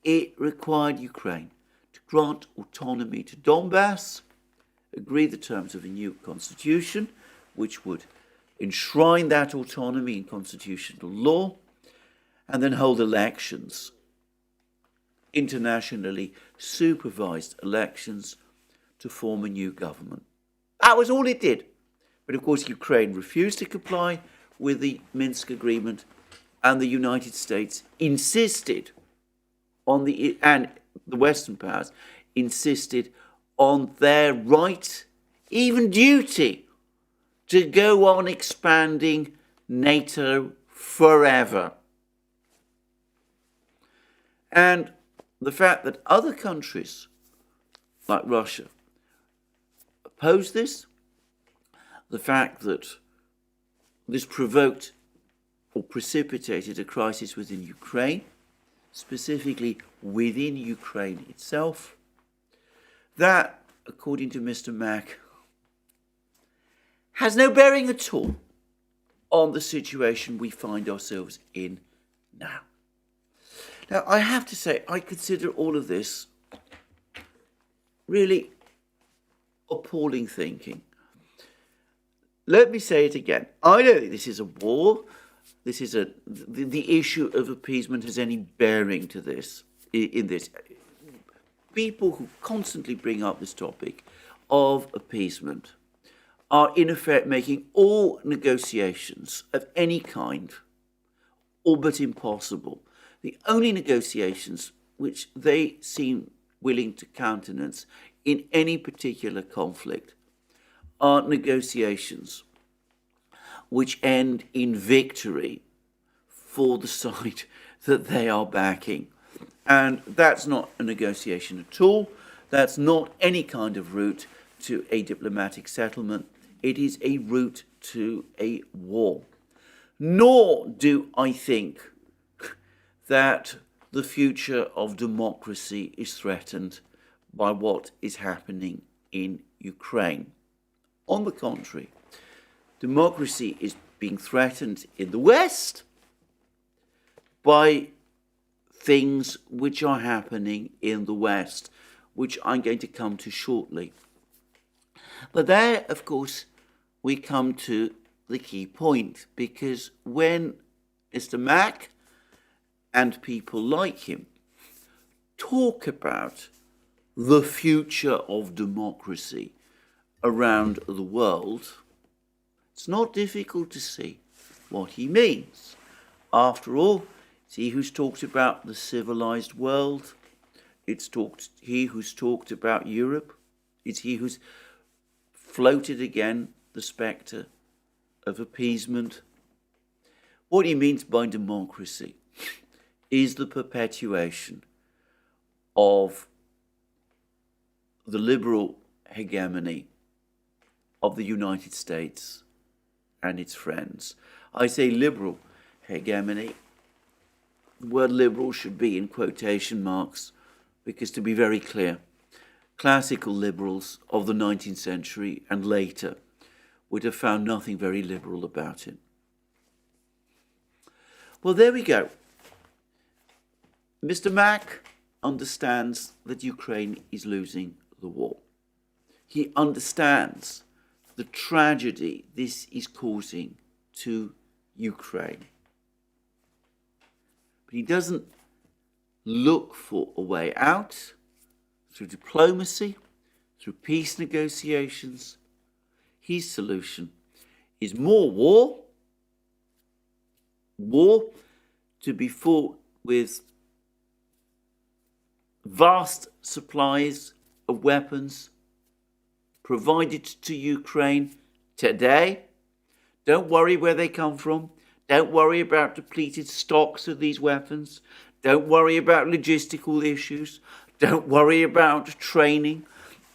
It required Ukraine to grant autonomy to Donbass, agree the terms of a new constitution, which would enshrine that autonomy in constitutional law, and then hold elections, internationally supervised elections, to form a new government. That was all it did. But of course, Ukraine refused to comply with the Minsk agreement, and the United States insisted on and the Western powers insisted on their right, even duty, to go on expanding NATO forever. And the fact that other countries, like Russia, opposed this, the fact that this provoked or precipitated a crisis within Ukraine, specifically within Ukraine itself, that, according to Mr. Mack, has no bearing at all on the situation we find ourselves in now. Now, I have to say, I consider all of this really appalling thinking. Let me say it again. I don't think this is a war. This is the issue of appeasement has any bearing to this, in this. People who constantly bring up this topic of appeasement are in effect making all negotiations of any kind all but impossible. The only negotiations which they seem willing to countenance in any particular conflict are negotiations which end in victory for the side that they are backing. And that's not a negotiation at all. That's not any kind of route to a diplomatic settlement. It is a route to a war. Nor do I think that the future of democracy is threatened by what is happening in Ukraine. On the contrary, democracy is being threatened in the West by things which are happening in the West, which I'm going to come to shortly. But there, of course, we come to the key point, because when Mr. Mack and people like him talk about the future of democracy around the world, it's not difficult to see what he means. After all, it's he who's talked about the civilized world. It's he who's talked about Europe. It's he who's floated again the spectre of appeasement. What he means by democracy is the perpetuation of the liberal hegemony of the United States and its friends. I say liberal hegemony. The word liberal should be in quotation marks, because, to be very clear, classical liberals of the 19th century and later would have found nothing very liberal about it. Well, there we go. Mr. Mack understands that Ukraine is losing the war. He understands the tragedy this is causing to Ukraine. But he doesn't look for a way out through diplomacy, through peace negotiations. His solution is more war to be fought with vast supplies of weapons provided to Ukraine today. Don't worry where they come from. Don't worry about depleted stocks of these weapons. Don't worry about logistical issues. Don't worry about training.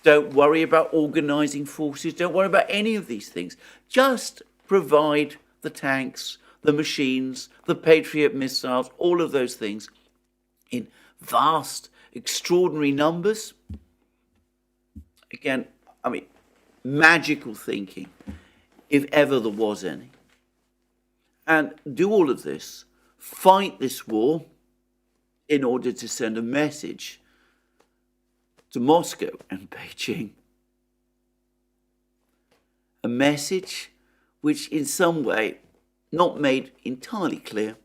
Don't worry about organising forces. Don't worry about any of these things. Just provide the tanks, the machines, the Patriot missiles, all of those things in vast, extraordinary numbers. Again, I mean, magical thinking, if ever there was any. And do all of this, fight this war in order to send a message to Moscow and Beijing. A message which in some way, not made entirely clear,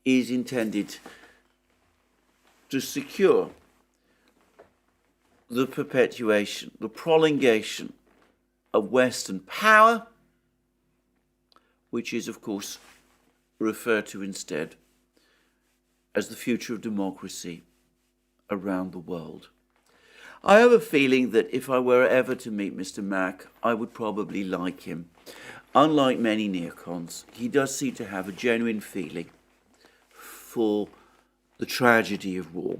is intended to secure the perpetuation, the prolongation of Western power, which is, of course, referred to instead as the future of democracy around the world. I have a feeling that if I were ever to meet Mr. Mack, I would probably like him. Unlike many neocons, he does seem to have a genuine feeling for the tragedy of war.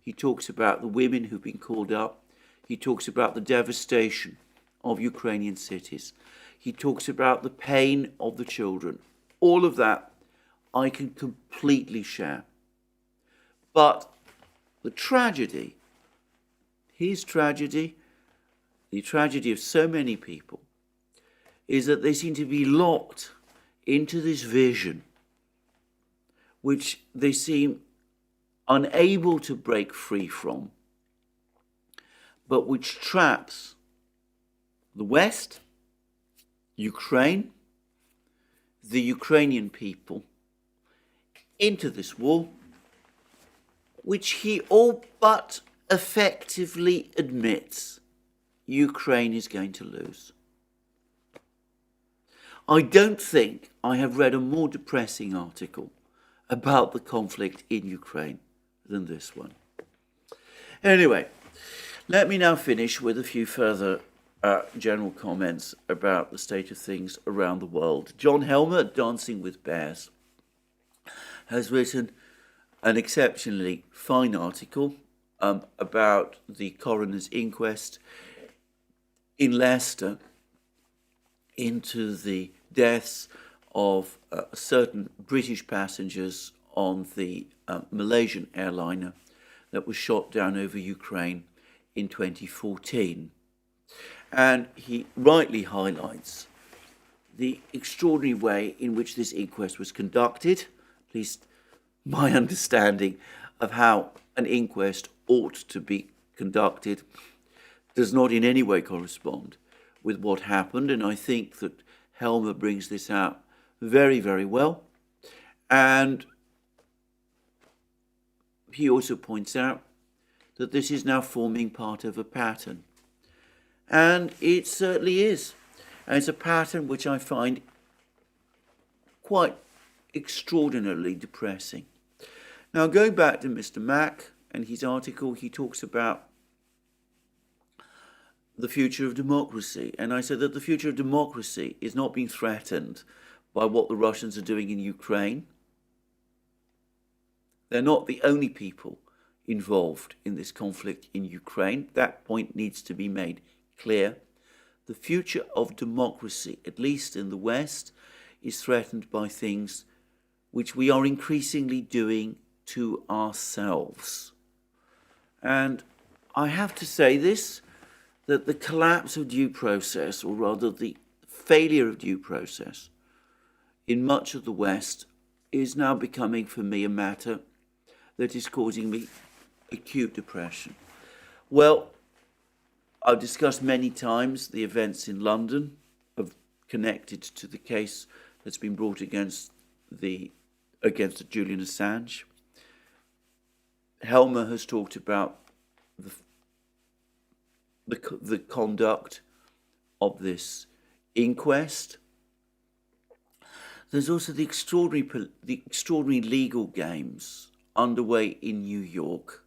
He talks about the women who've been called up. He talks about the devastation of Ukrainian cities. He talks about the pain of the children. All of that I can completely share. But the tragedy, his tragedy, the tragedy of so many people, is that they seem to be locked into this vision which they seem unable to break free from, but which traps the West, Ukraine, the Ukrainian people into this war, which he all but effectively admits Ukraine is going to lose. I don't think I have read a more depressing article about the conflict in Ukraine than this one. Anyway, let me now finish with a few further general comments about the state of things around the world. John Helmer, Dancing with Bears, has written an exceptionally fine article about the coroner's inquest in Leicester into the deaths of certain British passengers on the Malaysian airliner that was shot down over Ukraine in 2014. And he rightly highlights the extraordinary way in which this inquest was conducted, at least my understanding of how an inquest ought to be conducted does not in any way correspond with what happened. And I think that Helmer brings this out very, very well. And he also points out that this is now forming part of a pattern. And it certainly is. And it's a pattern which I find quite extraordinarily depressing. Now, going back to Mr. Mack and his article, he talks about the future of democracy. And I said that the future of democracy is not being threatened by what the Russians are doing in Ukraine. They're not the only people involved in this conflict in Ukraine. That point needs to be made clear. The future of democracy, at least in the West, is threatened by things which we are increasingly doing to ourselves. And I have to say this, that the collapse of due process, or rather the failure of due process in much of the West, is now becoming for me a matter that is causing me acute depression. Well, I've discussed many times the events in London connected to the case that's been brought against Julian Assange. Helmer has talked about the conduct of this inquest. There's also the extraordinary legal games underway in New York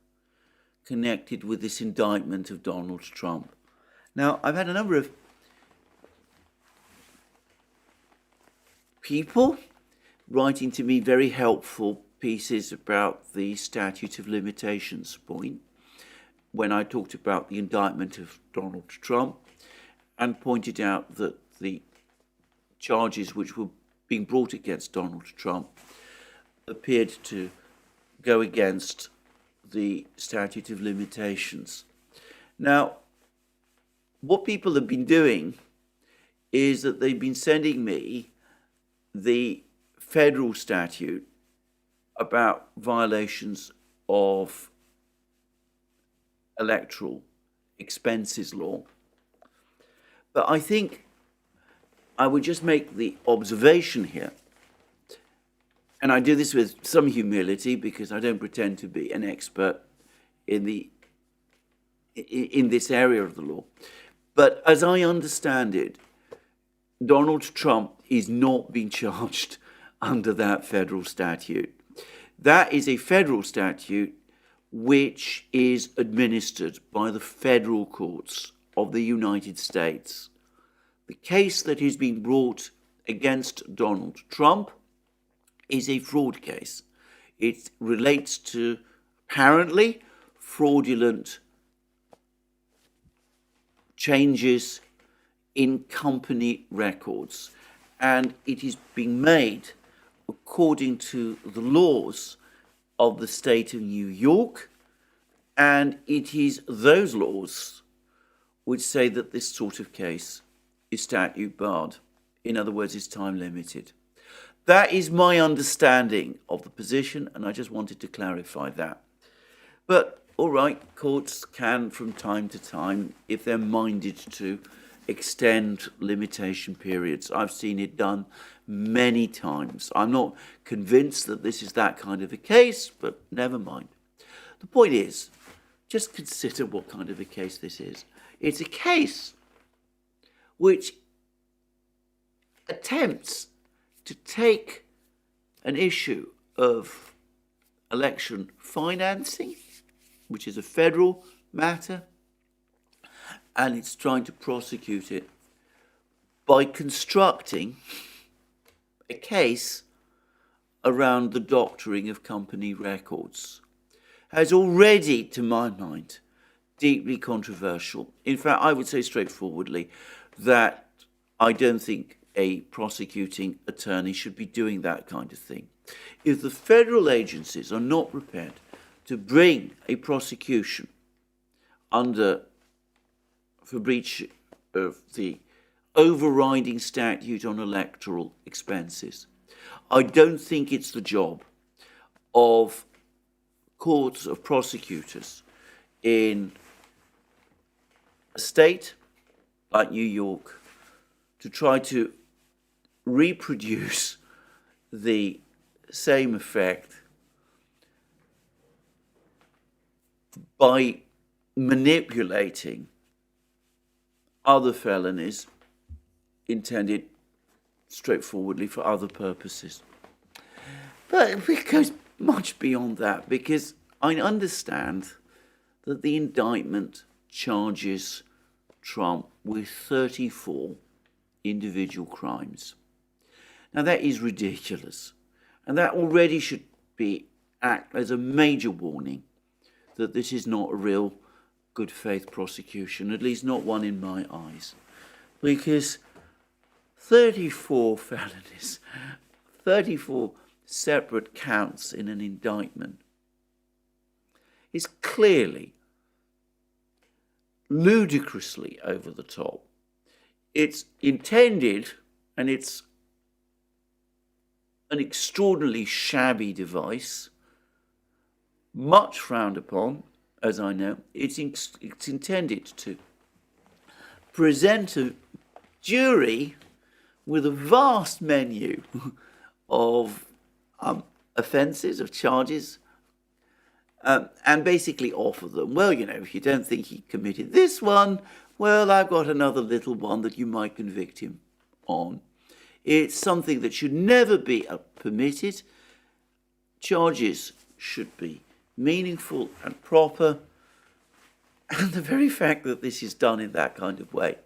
connected with this indictment of Donald Trump. Now, I've had a number of people writing to me very helpful pieces about the statute of limitations point when I talked about the indictment of Donald Trump and pointed out that the charges which were being brought against Donald Trump appeared to go against the statute of limitations. Now, what people have been doing is that they've been sending me the federal statute about violations of electoral expenses law. But I think I would just make the observation here, and I do this with some humility because I don't pretend to be an expert in this area of the law. But as I understand it, Donald Trump is not being charged under that federal statute. That is a federal statute which is administered by the federal courts of the United States. The case that is being brought against Donald Trump is a fraud case. It relates to apparently fraudulent changes in company records, and it is being made according to the laws of the state of New York, and it is those laws which say that this sort of case is statute barred. In other words, is time limited. That is my understanding of the position, and I just wanted to clarify that. But all right, courts can from time to time, if they're minded to, extend limitation periods. I've seen it done many times. I'm not convinced that this is that kind of a case, but never mind. The point is, just consider what kind of a case this is. It's a case which attempts to take an issue of election financing, which is a federal matter, and it's trying to prosecute it by constructing a case around the doctoring of company records. Has already, to my mind, deeply controversial. In fact, I would say straightforwardly that I don't think a prosecuting attorney should be doing that kind of thing. If the federal agencies are not prepared to bring a prosecution for breach of the overriding statute on electoral expenses, I don't think it's the job of courts of prosecutors in a state like New York to try to reproduce the same effect by manipulating other felonies intended straightforwardly for other purposes. But it goes much beyond that, because I understand that the indictment charges Trump with 34 individual crimes. Now that is ridiculous, and that already should act as a major warning that this is not a real good faith prosecution, at least not one in my eyes, because 34 felonies, 34 separate counts in an indictment is clearly ludicrously over the top. It's intended, and it's an extraordinarily shabby device, much frowned upon, as I know. It's intended to present a jury with a vast menu of offences, of charges, and basically offer them, well, if you don't think he committed this one, well, I've got another little one that you might convict him on. It's something that should never be permitted. Charges should be meaningful and proper. And the very fact that this is done in that kind of way,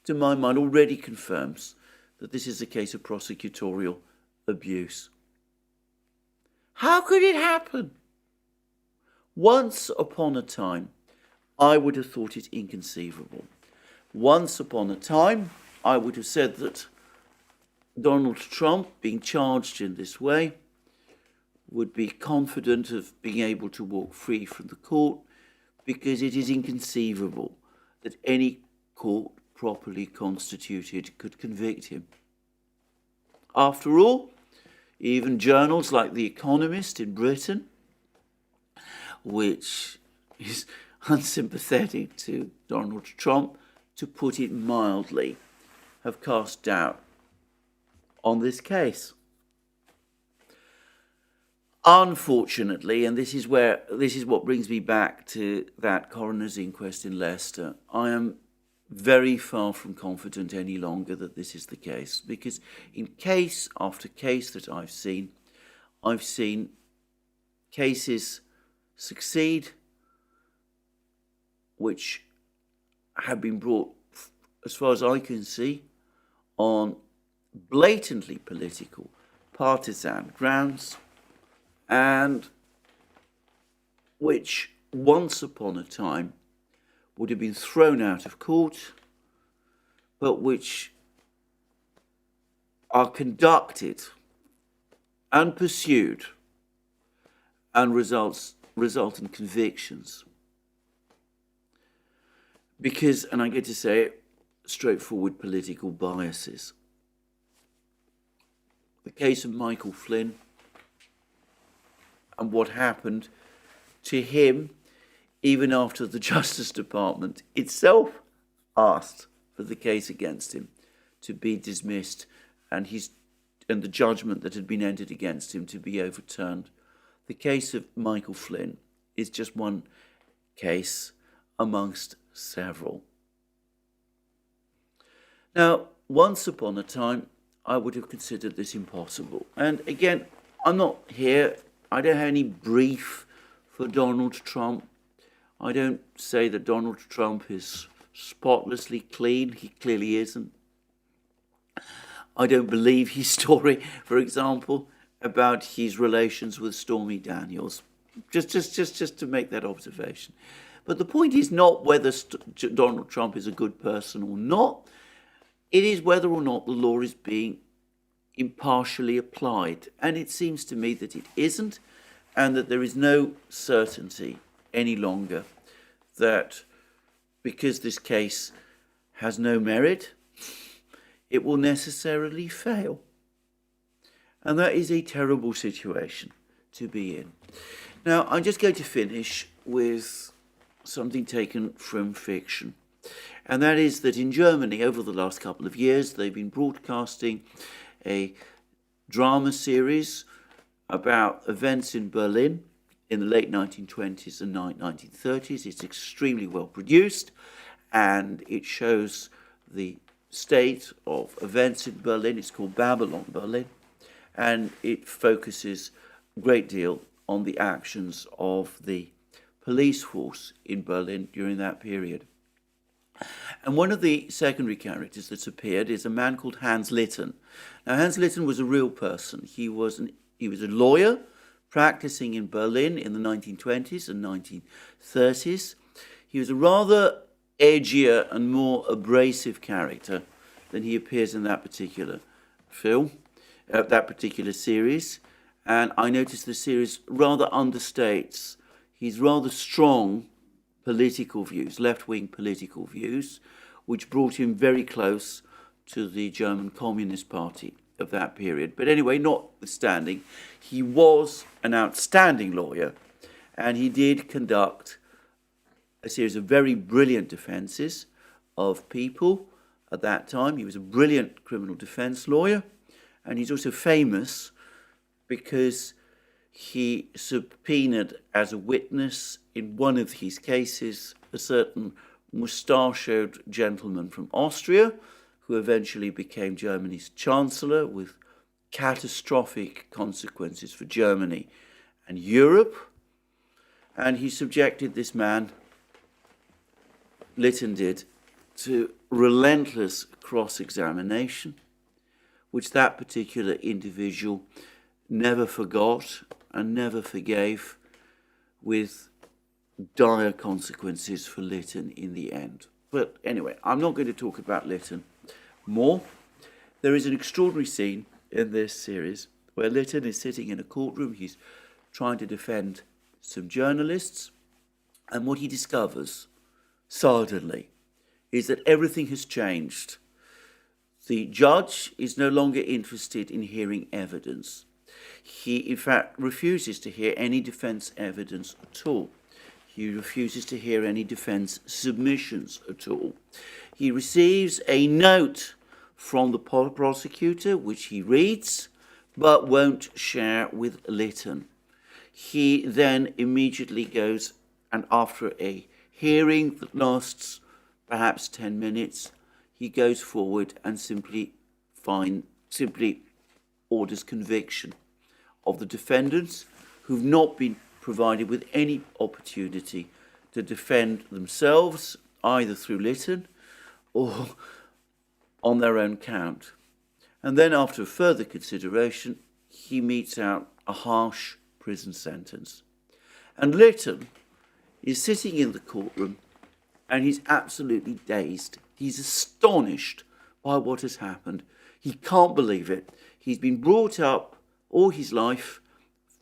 to my mind, already confirms that this is a case of prosecutorial abuse. How could it happen? Once upon a time, I would have thought it inconceivable. Once upon a time, I would have said that Donald Trump, being charged in this way, would be confident of being able to walk free from the court, because it is inconceivable that any court properly constituted could convict him. After all, even journals like The Economist in Britain, which is unsympathetic to Donald Trump, to put it mildly, have cast doubt on this case. Unfortunately, and this is what brings me back to that coroner's inquest in Leicester, I am very far from confident any longer that this is the case, because in case after case that I've seen cases succeed which have been brought, as far as I can see, on blatantly political, partisan grounds, and which once upon a time would have been thrown out of court, but which are conducted and pursued and result in convictions. Because, and I get to say it, straightforward political biases. The case of Michael Flynn and what happened to him, even after the Justice Department itself asked for the case against him to be dismissed and the judgment that had been entered against him to be overturned. The case of Michael Flynn is just one case amongst several. Now, once upon a time, I would have considered this impossible. And again, I'm not here, I don't have any brief for Donald Trump. I don't say that Donald Trump is spotlessly clean. He clearly isn't. I don't believe his story, for example, about his relations with Stormy Daniels. Just to make that observation. But the point is not whether Donald Trump is a good person or not. It is whether or not the law is being impartially applied. And it seems to me that it isn't, and that there is no certainty any longer that because this case has no merit, it will necessarily fail. And that is a terrible situation to be in. Now, I'm just going to finish with something taken from fiction. And that is that in Germany, over the last couple of years, they've been broadcasting a drama series about events in Berlin in the late 1920s and 1930s. It's extremely well produced, and it shows the state of events in Berlin. It's called Babylon Berlin, and it focuses a great deal on the actions of the police force in Berlin during that period. And one of the secondary characters that's appeared is a man called Hans Litten. Now, Hans Litten was a real person. He was a lawyer practicing in Berlin in the 1920s and 1930s. He was a rather edgier and more abrasive character than he appears in that particular film, that particular series. And I noticed the series rather understates his rather strong political views, left-wing political views, which brought him very close to the German Communist Party of that period. But anyway, notwithstanding, he was an outstanding lawyer, and he did conduct a series of very brilliant defences of people at that time. He was a brilliant criminal defense lawyer, and he's also famous because he subpoenaed as a witness in one of his cases a certain mustachioed gentleman from Austria, who eventually became Germany's chancellor, with catastrophic consequences for Germany and Europe. And he subjected this man, Lytton did, to relentless cross-examination, which that particular individual never forgot and never forgave, with dire consequences for Lytton in the end. But anyway, I'm not going to talk about Lytton more. There is an extraordinary scene in this series where Lytton is sitting in a courtroom. He's trying to defend some journalists, and what he discovers suddenly is that everything has changed. The judge is no longer interested in hearing evidence. He, in fact, refuses to hear any defense evidence at all. He refuses to hear any defense submissions at all. He receives a note from the prosecutor, which he reads, but won't share with Lytton. He then immediately goes, and after a hearing that lasts perhaps 10 minutes, he goes forward and simply orders conviction of the defendants, who've not been provided with any opportunity to defend themselves, either through Lytton or on their own count. And then, after further consideration, he metes out a harsh prison sentence. And Lytton is sitting in the courtroom, and he's absolutely dazed. He's astonished by what has happened. He can't believe it. He's been brought up all his life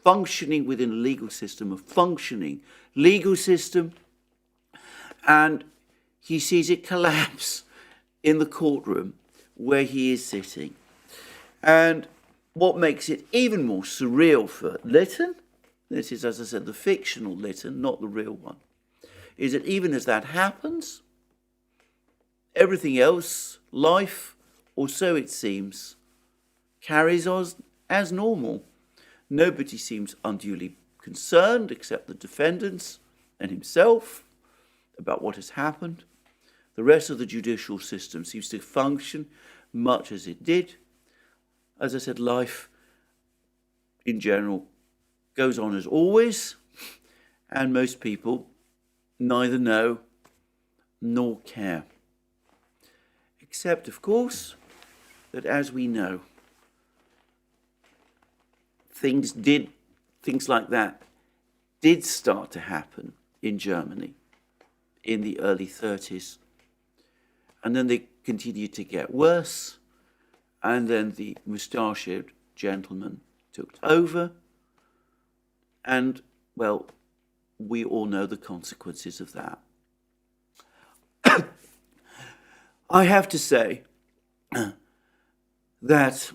functioning within a legal system, a functioning legal system, and he sees it collapse in the courtroom where he is sitting. And what makes it even more surreal for Lytton, this is, as I said, the fictional Lytton, not the real one, is that even as that happens, everything else, life, or so it seems, carries on as normal. Nobody seems unduly concerned, except the defendants and himself, about what has happened. The rest of the judicial system seems to function much as it did. As I said, life in general goes on as always, and most people neither know nor care. Except, of course, that as we know, things like that did start to happen in Germany in the early 30s. And then they continued to get worse. And then the mustachioed gentleman took over. And, well, we all know the consequences of that. I have to say that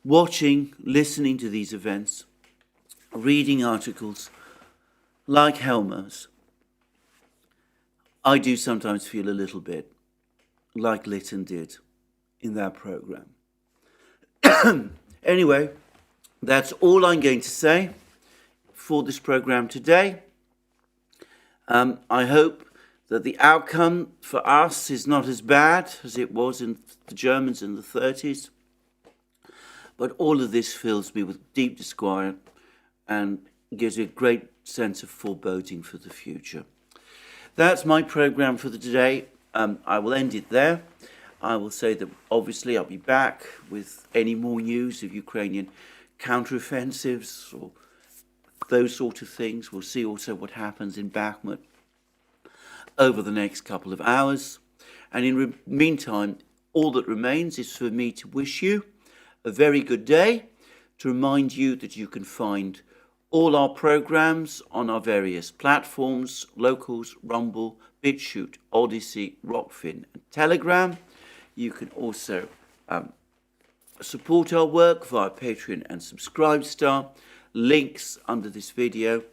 watching, listening to these events, reading articles like Helmer's, I do sometimes feel a little bit like Lytton did in that program. Anyway, that's all I'm going to say for this program today. I hope that the outcome for us is not as bad as it was in the Germans in the 30s. But all of this fills me with deep disquiet and gives me a great sense of foreboding for the future. That's my program for today. I will end it there. I will say that obviously I'll be back with any more news of Ukrainian counteroffensives or those sort of things. We'll see also what happens in Bakhmut over the next couple of hours. And in the meantime, all that remains is for me to wish you a very good day, to remind you that you can find all our programs on our various platforms: Locals, Rumble, BitChute, Odyssey, Rockfin and Telegram. You can also support our work via Patreon and Subscribestar. Links under this video.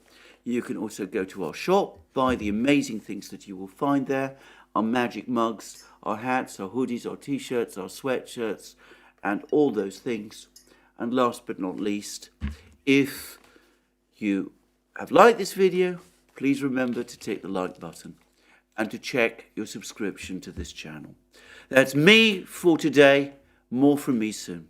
You can also go to our shop buy the amazing things that you will find there. Our magic mugs, our hats, our hoodies, our t-shirts, our sweatshirts, and all those things. And last but not least, if you have liked this video, please remember to click the like button and to check your subscription to this channel. That's me for today. More from me soon.